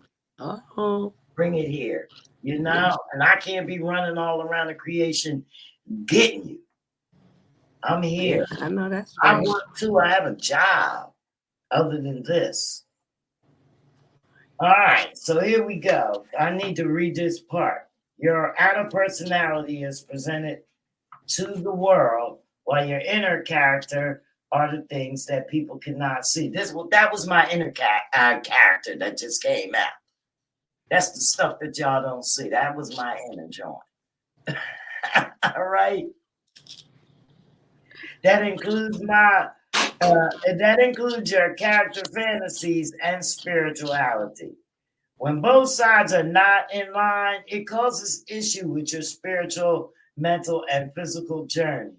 Bring it here. And I can't be running all around the creation getting you. I'm here. I know that's right. I work too. I have a job other than this. All right, so here we go. I need to read this part. Your outer personality is presented to the world, while your inner character are the things that people cannot see. That was my inner character that just came out. That's the stuff that y'all don't see. That was my inner joint. All right. That includes your character fantasies and spirituality. When both sides are not in line, it causes issue with your spiritual, mental, and physical journey.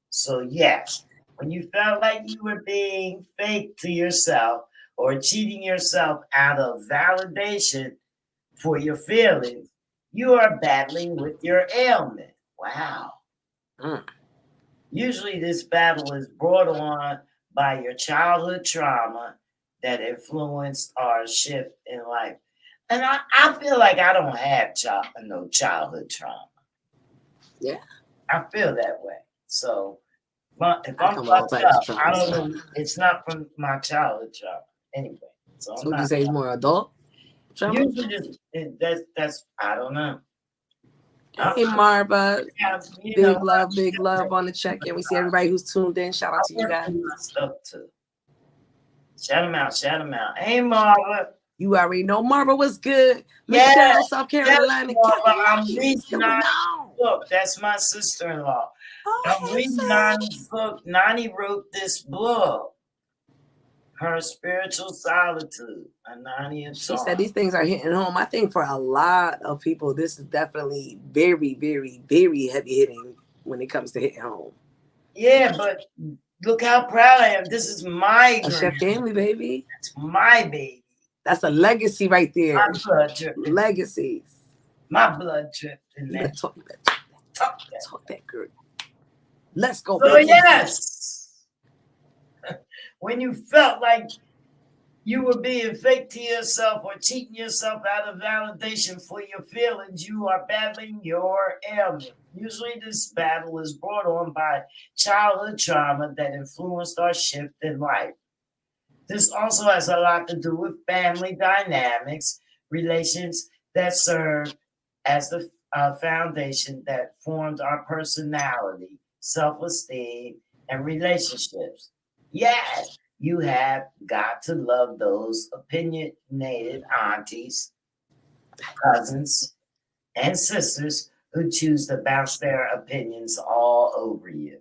So yes, when you felt like you were being fake to yourself or cheating yourself out of validation for your feelings, you are battling with your ailment. Wow. Usually this battle is brought on by your childhood trauma that influenced our shift in life. And I feel like I don't have no childhood trauma. Yeah. I feel that way. So if I I'm come with all fucked types of up, I traumas. don't know. It's not from my childhood trauma anyway. So I'm So would you not. say it's more adult trauma? Usually, that's I don't know. Hey Marva, You know, big love on the check-in. We see everybody who's tuned in. Shout I out to you work guys. through my stuff too. Shout them out, shout them out. Hey, Marva. You already know Marva was good. Yes, Michelle, South yes, Carolina. Marva. I'm What's reading going on? book. That's my sister-in-law. Oh, I'm hey, reading Nani's sis. book. Nani wrote this book, Her Spiritual Solitude. Anoniya She said Torrence. these things are hitting home. I think for a lot of people, this is definitely very, very, very heavy hitting when it comes to hitting home. Yeah, but look how proud I am. This is my That's your family, baby. It's my baby. That's a legacy right there. My blood dripping. Legacies. My blood dripping. You better talk that, girl. Let's go, So baby. yes, when you felt like you were being fake to yourself or cheating yourself out of validation for your feelings, you are battling your ailment. Usually this battle is brought on by childhood trauma that influenced our shift in life. This also has a lot to do with family dynamics, relations that serve as the foundation that formed our personality, self-esteem, and relationships. Yes, you have got to love those opinionated aunties, cousins, and sisters who choose to bounce their opinions all over you.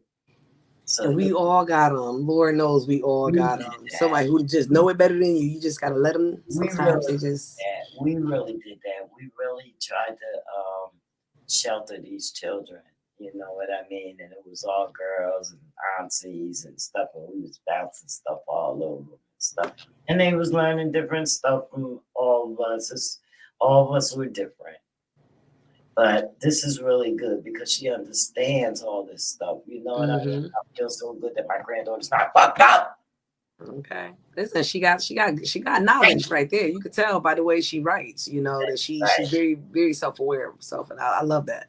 So And we all got them. Lord knows we all got them. Somebody who just know it better than you. You just got to let them. Sometimes they just. We really did that. We really tried to shelter these children. You know what I mean? And it was all girls and aunties and stuff, and we was bouncing stuff all over and stuff. And they was learning different stuff from all of us. All of us were different. But this is really good because she understands all this stuff. You know what I mean? I feel so good that my granddaughter's not fucked up. Okay. Listen, she got knowledge right there. You could tell by the way she writes, you know, that she's very, very self-aware of herself. And I love that.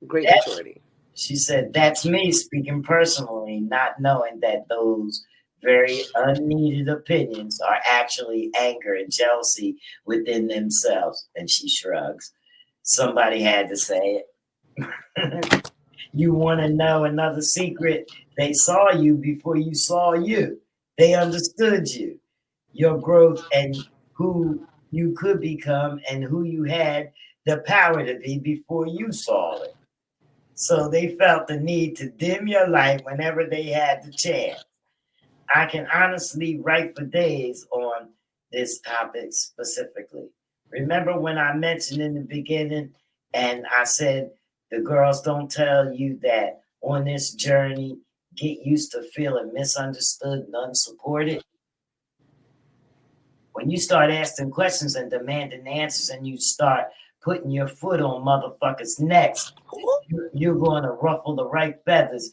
Great maturity. She said, that's me speaking personally, not knowing that those very unneeded opinions are actually anger and jealousy within themselves. And she shrugs. Somebody had to say it. You want to know another secret? They saw you before you saw you. They understood you, your growth, and who you could become and who you had the power to be before you saw it. So they felt the need to dim your light whenever they had the chance. I can honestly write for days on this topic specifically. Remember when I mentioned in the beginning and I said the girls don't tell you that on this journey, get used to feeling misunderstood and unsupported? When you start asking questions and demanding answers and you start putting your foot on motherfuckers' necks, you're going to ruffle the right feathers.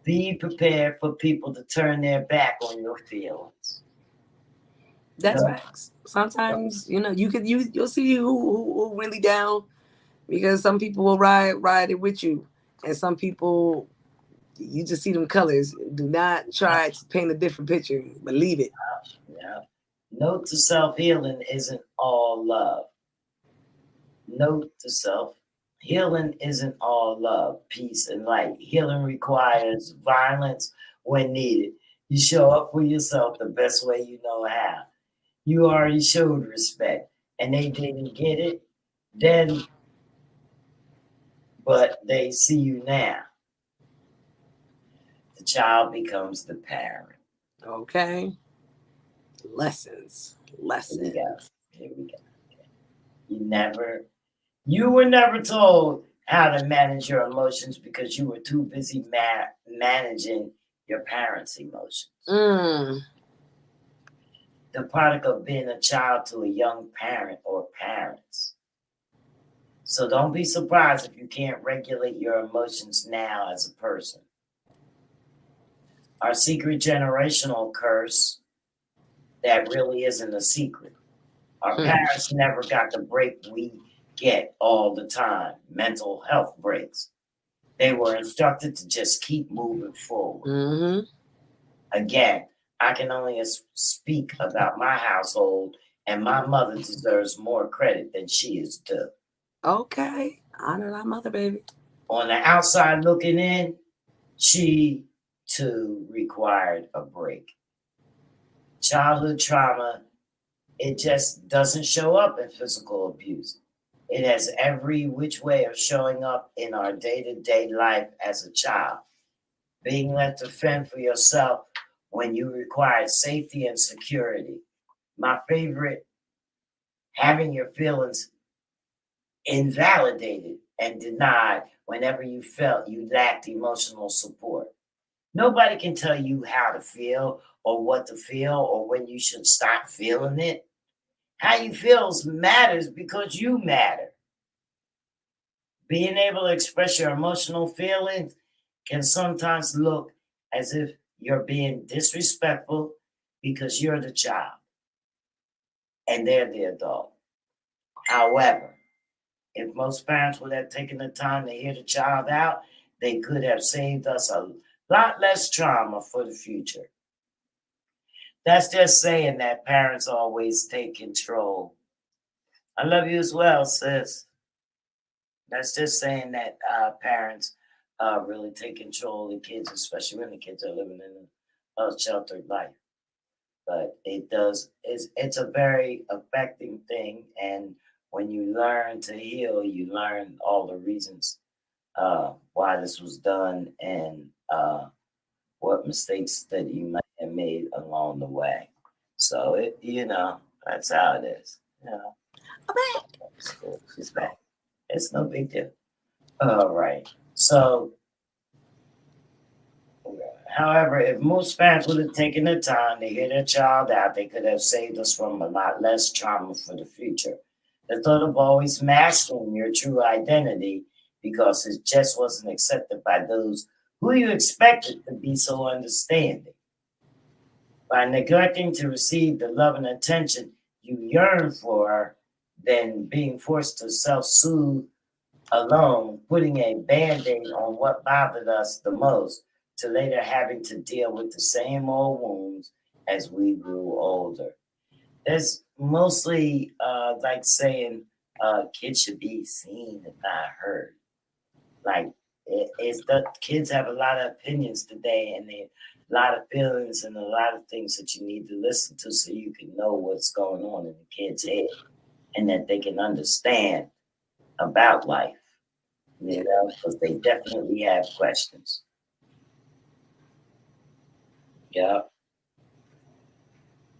Be prepared for people to turn their back on your feelings. That's facts. Sometimes, you know, you'll see who really down, because some people will ride it with you, and some people you just see them colors. Do not try to paint a different picture, but leave it. Yeah. Note to self, healing isn't all love. Note to self, healing isn't all love, peace, and light. Healing requires violence when needed. You show up for yourself the best way you know how. You already showed respect, and they didn't get it then, but they see you now. The child becomes the parent. Okay. Lessons. Here we go. Okay. You were never told how to manage your emotions because you were too busy managing your parents' emotions. The product of being a child to a young parent or parents. So don't be surprised if you can't regulate your emotions now as a person. our secret generational curse that really isn't a secret. Our parents never got the break we get all the time, mental health breaks. They were instructed to just keep moving forward. Mm-hmm. Again, I can only speak about my household, and my mother deserves more credit than she is due. Okay. Honor thy mother, baby. On the outside looking in, she too required a break. Childhood trauma, it just doesn't show up in physical abuse. It has every which way of showing up in our day to day life as a child. Being left to fend for yourself when you required safety and security. My favorite, having your feelings invalidated and denied whenever you felt you lacked emotional support. Nobody can tell you how to feel or what to feel or when you should stop feeling it. How you feel matters because you matter. Being able to express your emotional feelings can sometimes look as if you're being disrespectful because you're the child and they're the adult. However, if most parents would have taken the time to hear the child out, they could have saved us a lot less trauma for the future. That's just saying that parents always take control. I love you as well, sis. That's just saying that parents really take control of the kids, especially when the kids are living in a sheltered life. But it's a very affecting thing, and when you learn to heal, you learn all the reasons why this was done and what mistakes that you might have made along the way. So that's how it is. It's cool. She's back. It's no big deal. All right. So, however, if most parents would have taken the time to hear their child out, they could have saved us from a lot less trauma for the future. The thought of always masking your true identity because it just wasn't accepted by those who you expected to be so understanding. By neglecting to receive the love and attention you yearn for, then being forced to self-soothe alone, putting a band-aid on what bothered us the most, to later having to deal with the same old wounds as we grew older. It's mostly like saying kids should be seen and not heard. Like it's the kids have a lot of opinions today, and they a lot of feelings and a lot of things that you need to listen to so you can know what's going on in the kid's head and that they can understand about life. Because they definitely have questions. Yeah.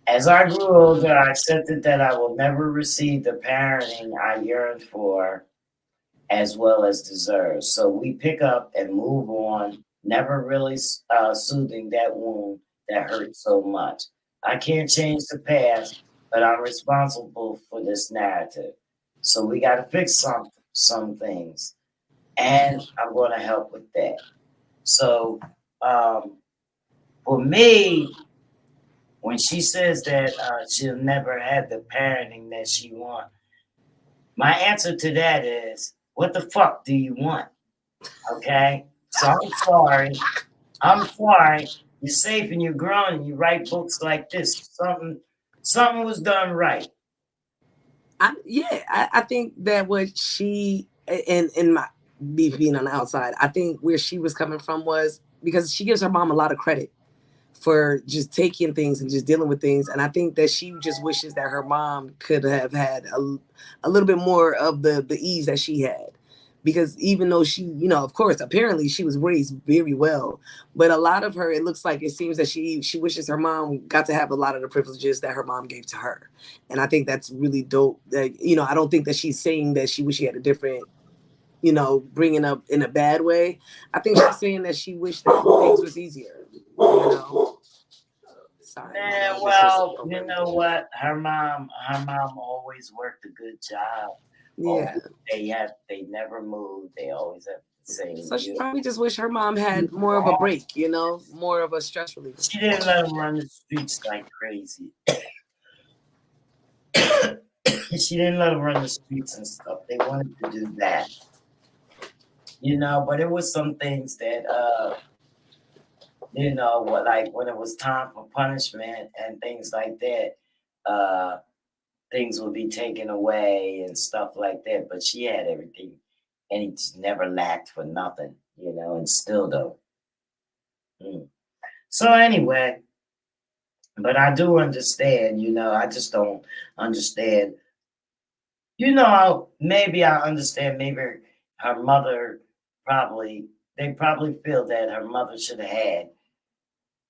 As I grew older, I accepted that I will never receive the parenting I yearned for as well as deserve. So we pick up and move on, never really soothing that wound that hurt so much. I can't change the past, but I'm responsible for this narrative. So we got to fix some things, and I'm going to help with that. So for me, when she says that she'll never have the parenting that she wants, my answer to that is, what the fuck do you want? Okay? So I'm sorry. I'm sorry. You're safe and you're grown and you write books like this. Something was done right. I think that what she in my being on the outside, I think where she was coming from was because she gives her mom a lot of credit for just taking things and just dealing with things. And I think that she just wishes that her mom could have had a little bit more of the ease that she had. Because even though she, of course, apparently she was raised very well, but a lot of her, it looks like it seems that she wishes her mom got to have a lot of the privileges that her mom gave to her. And I think that's really dope. That I don't think that she's saying that she wish she had a different, bringing up in a bad way. I think she's saying that she wished that things was easier. Sorry. Man, well, you know what? Her mom always worked a good job. Yeah. They never moved. They always have Saying So she probably just wish her mom had more of a break, you know, more of a stress reliever. she didn't let them run the streets like crazy. She didn't let them run the streets and stuff. They wanted to do that, you know. But it was some things that, you know, what, like when it was time for punishment and things like that, things would be taken away and stuff like that. But she had everything, and he just never lacked for nothing, you know, and still though. So anyway, but I do understand, you know, I just don't understand. You know, maybe I understand, maybe her mother they probably feel that her mother should have had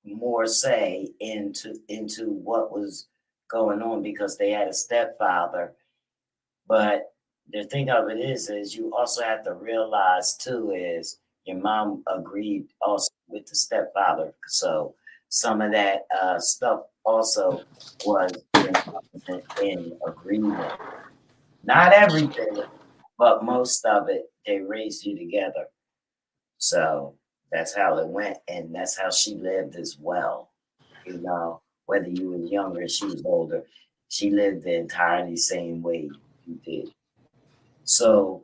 more say into what was going on because they had a stepfather. But the thing of it is you also have to realize too is your mom agreed also with the stepfather, so some of that stuff also was in agreement. Not everything, but most of it. They raised you together, so that's how it went, and that's how she lived as well. You know, whether you were younger, she was older, she lived the entirely same way you did. So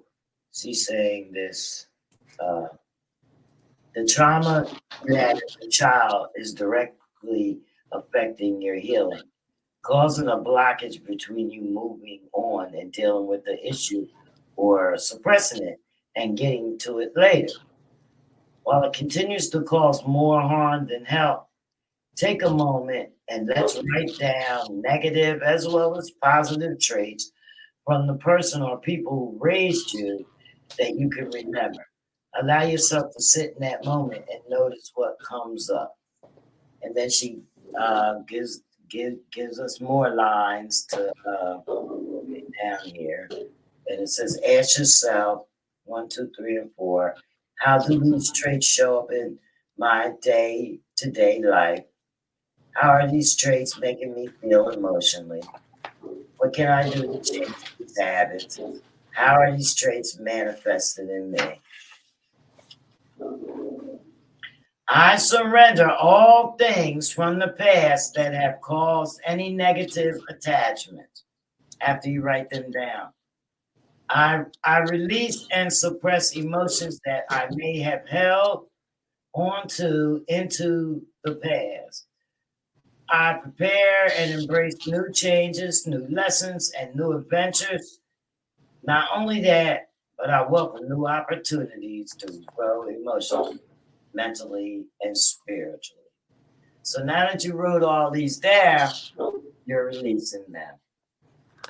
she's saying this, uh, the trauma you had as a child is directly affecting your healing, causing a blockage between you moving on and dealing with the issue or suppressing it and getting to it later. While it continues to cause more harm than help, take a moment and let's write down negative as well as positive traits from the person or people who raised you that you can remember. Allow yourself to sit in that moment and notice what comes up. And then she gives us more lines to get down here. And it says, ask yourself 1, 2, 3, and 4. How do these traits show up in my day to day life? How are these traits making me feel emotionally? What can I do to change these habits? How are these traits manifested in me? I surrender all things from the past that have caused any negative attachment. After you write them down, I release and suppress emotions that I may have held onto into the past. I prepare and embrace new changes, new lessons, and new adventures. Not only that, but I welcome new opportunities to grow emotionally, mentally, and spiritually. So now that you wrote all these down, you're releasing them.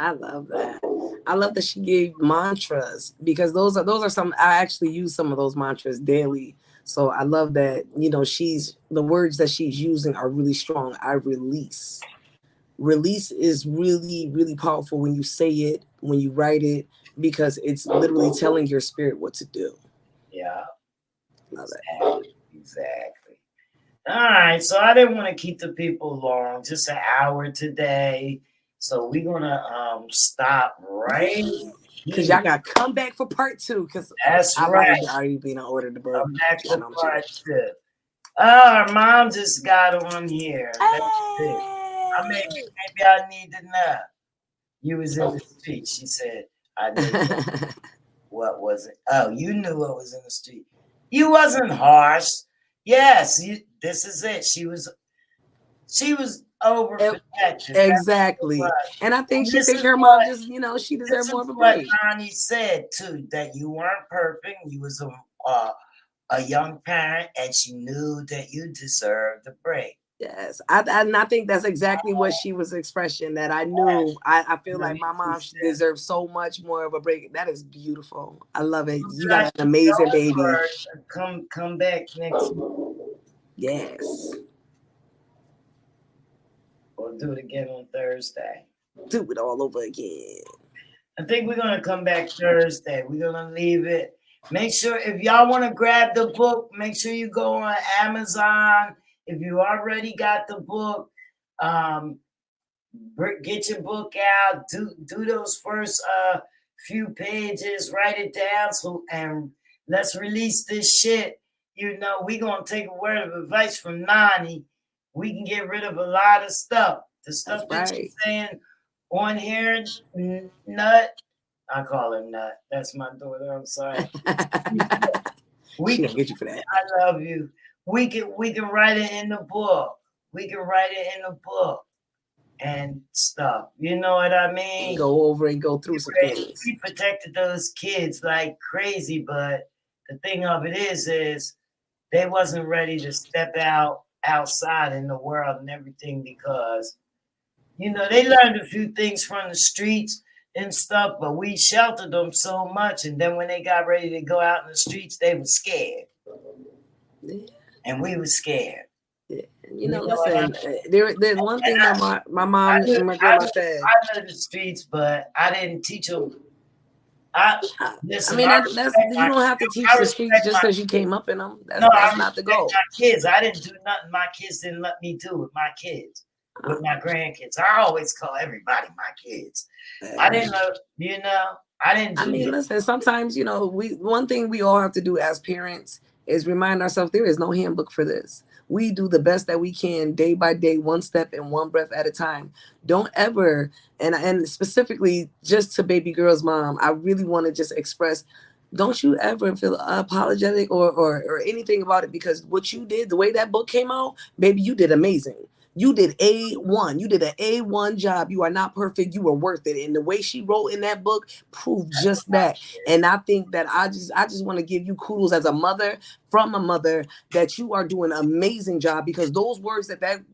I love that. I love that she gave mantras because those are some I actually use some of those mantras daily. So I love that, you know, she's the words that she's using are really strong. I release. Release is really, really powerful when you say it, when you write it, because it's literally telling your spirit what to do. Yeah, Love it. exactly. All right, so I didn't want to keep the people long, just an hour today. So we're gonna stop right Because here. y'all got to come back for part 2. Because That's I've right. already been ordered the book. Come back I for know I'm part cheating. 2. Oh, our mom just got on here. Let's see. Maybe I need to know. You was in the street. She said, I knew what was it. Oh, you knew what was in the street. You wasn't harsh. Yes, this is it. She was overprotective. Exactly. Right. And I think And she this think is her mom just, you know, she this deserved more is of a what break. Connie said too, that you weren't perfect. You was a young parent, and she knew that you deserved a break. Yes. And I think that's exactly what she was expressing, that I knew. I feel like my mom deserves so much more of a break. That is beautiful. I love it. You got an amazing baby. Come back next week. Yes. We'll do it again on Thursday. Do it all over again. I think we're gonna come back Thursday. We're gonna leave it. Make sure if y'all want to grab the book, make sure you go on Amazon. If you already got the book, um, get your book out. Do those first few pages. Write it down. So and let's release this shit. You know, we gonna take a word of advice from Nani. We can get rid of a lot of stuff. The stuff That's that right. you're saying on here, Nut. I call her Nut. That's my daughter. I'm sorry. We She can gonna get you for that. I love you. We can write it in the book. We can write it in the book and stuff. You know what I mean? Go over and go through some things. We protected those kids like crazy, but the thing of it is they wasn't ready to step outside in the world and everything because, you know, they learned a few things from the streets and stuff, but we sheltered them so much. And then when they got ready to go out in the streets, they were scared. Yeah. And we were scared. Yeah. You know, listen, there's one thing that my mom and my grandma said. I know the streets, but I didn't teach them. Listen, I mean, that's you don't have to teach the streets just because you came up in them. That's not the goal. My kids, I didn't do nothing my kids didn't let me do with my kids, with my grandkids. I always call everybody my kids. I didn't know, you know, I didn't. I mean, listen, sometimes, you know, one thing we all have to do as parents is remind ourselves there is no handbook for this. We do the best that we can day by day, one step and one breath at a time. Don't ever, and specifically just to baby girl's mom, I really want to just express, don't you ever feel apologetic or anything about it, because what you did, the way that book came out, baby, you did amazing. You did A1. You did an A1 job. You are not perfect. You were worth it. And the way she wrote in that book proved just that. And I think that I just want to give you kudos as a mother, from a mother, that you are doing an amazing job, because those words that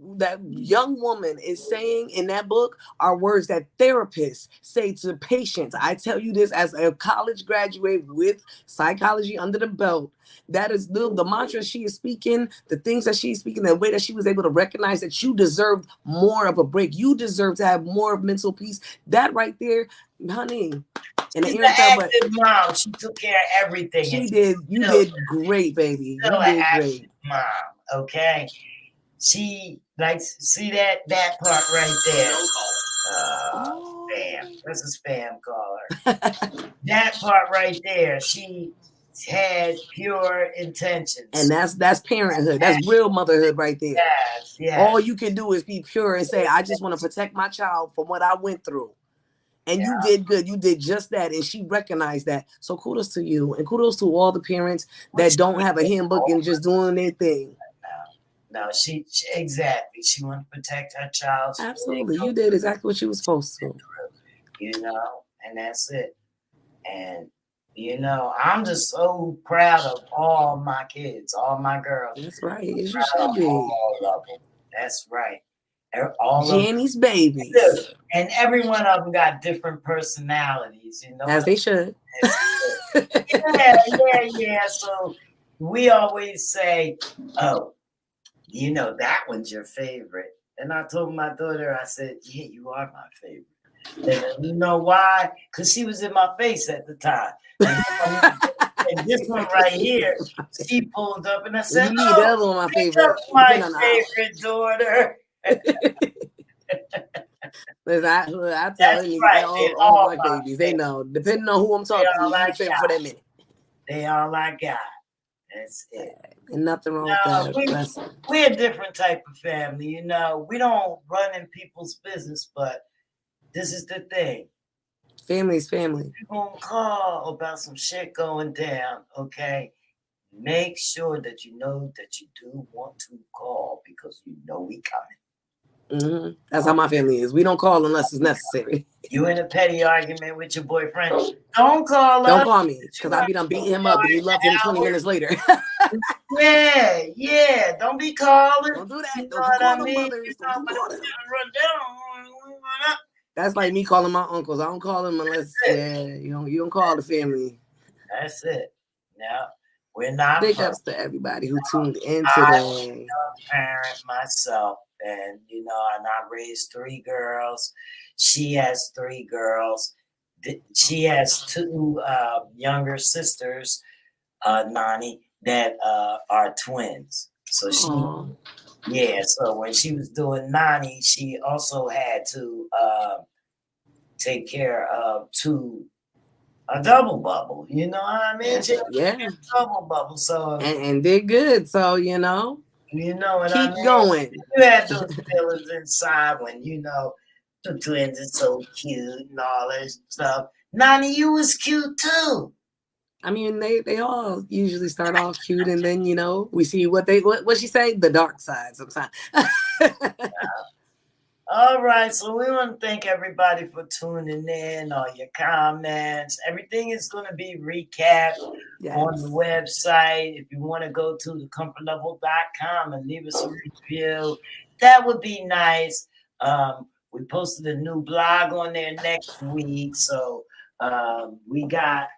young woman is saying in that book are words that therapists say to patients. I tell you this as a college graduate with psychology under the belt. That is the mantra she is speaking, the things that she's speaking, the way that she was able to recognize that you deserved more of a break. You deserve to have more of mental peace. That right there, honey. And she's an active mom. She took care of everything. She did. You did great, baby. You did great, mom. Okay. She see that part right there. Spam. That's a spam caller. That part right there. She had pure intentions, and that's parenthood. That's real motherhood right there. Yes. All you can do is be pure and say, I just want to protect my child from what I went through. And you did good. You did just that. And she recognized that. So kudos to you. And kudos to all the parents that don't have a handbook and just doing their thing. No, she exactly. She wanted to protect her child. Absolutely. You did exactly what you were supposed to. You know, and that's it. And, you know, I'm just so proud of all my kids, all my girls. That's right. You should be. All of them. That's right. All Jenny's babies. And every one of them got different personalities, you know. As they should. Yeah. So we always say, oh, you know, that one's your favorite. And I told my daughter, I said, yeah, you are my favorite. And you know why? Because she was in my face at the time. And this one right here, she pulled up and I said, that one my favorite. My favorite daughter. Listen, I tell you, all my babies, they know. Depending on who I'm talking to, you're favorite for that minute. They all I got. That's it. And nothing wrong with that. We're a different type of family, you know. We don't run in people's business, but this is the thing. Family's family. You're gonna call about some shit going down, okay? Make sure that you know that you do want to call because you know we coming. Mm-hmm. That's how my family is. We don't call unless it's necessary. You in a petty argument with your boyfriend? Don't call us. Don't call me because I be done beating him up and you love him 20 minutes later. Yeah. Don't be calling. Don't do that. You Don't call them mothers. Don't run down. That's like me calling my uncles. I don't call them unless you don't call the family. That's it. No, we're not. Big ups to everybody who tuned in today. I'm a parent myself, and and I raised 3 girls. She has 3 girls. She has 2 younger sisters, Nani, that are twins. So so when she was doing Nani, she also had to take care of 2 a double bubble. You know what I mean? Yeah. Double bubble. So And did good. So, you know what I keep mean? going. You had those feelings inside when the twins are so cute and all that stuff. Nani, you was cute too. I mean, they all usually start off cute, and then we see what she say, the dark side sometimes. All right, so we want to thank everybody for tuning in, all your comments. Everything is going to be recapped on the website. If you want to go to thecomfortlevel.com and leave us a review, that would be nice. We posted a new blog on there next week, so we got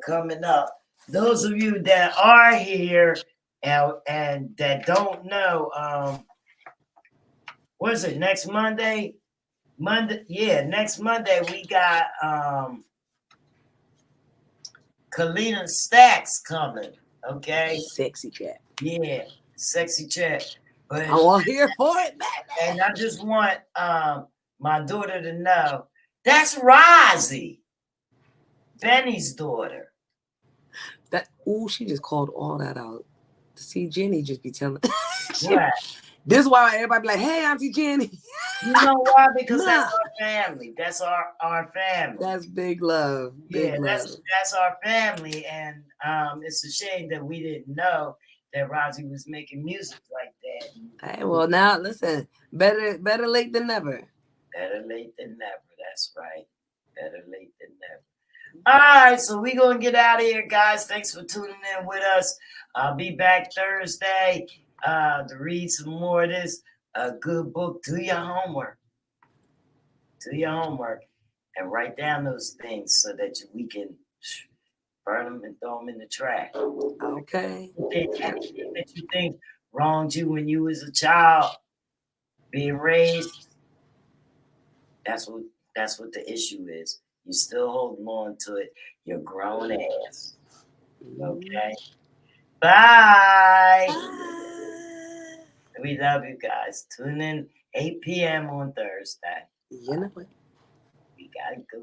coming up. Those of you that are here and that don't know, what is it, next Monday? Next Monday we got Kalina Stacks coming. Okay. Sexy chat. Yeah, sexy chat. But I'm all here for it, baby. And I just want my daughter to know that's Rozzy, Benny's daughter. She just called all that out. See, Jenny just be telling. Right. This is why everybody be like, "Hey, Auntie Jenny." You know why? Because that's our family. That's our family. That's big love. Big love. That's our family, and it's a shame that we didn't know that Rozzy was making music like that. Hey, well, now listen, better late than never. Better late than never. That's right. Better late than never. All right, so we're going to get out of here, guys. Thanks for tuning in with us. I'll be back Thursday to read some more of this good book. Do your homework. Do your homework and write down those things so that we can burn them and throw them in the trash. Okay. Anything that you think wronged you when you was a child, being raised, that's what the issue is. You're still holding on to it. You're grown ass. Okay. Bye. We love you guys. Tune in 8 p.m. on Thursday. You know what? We gotta go.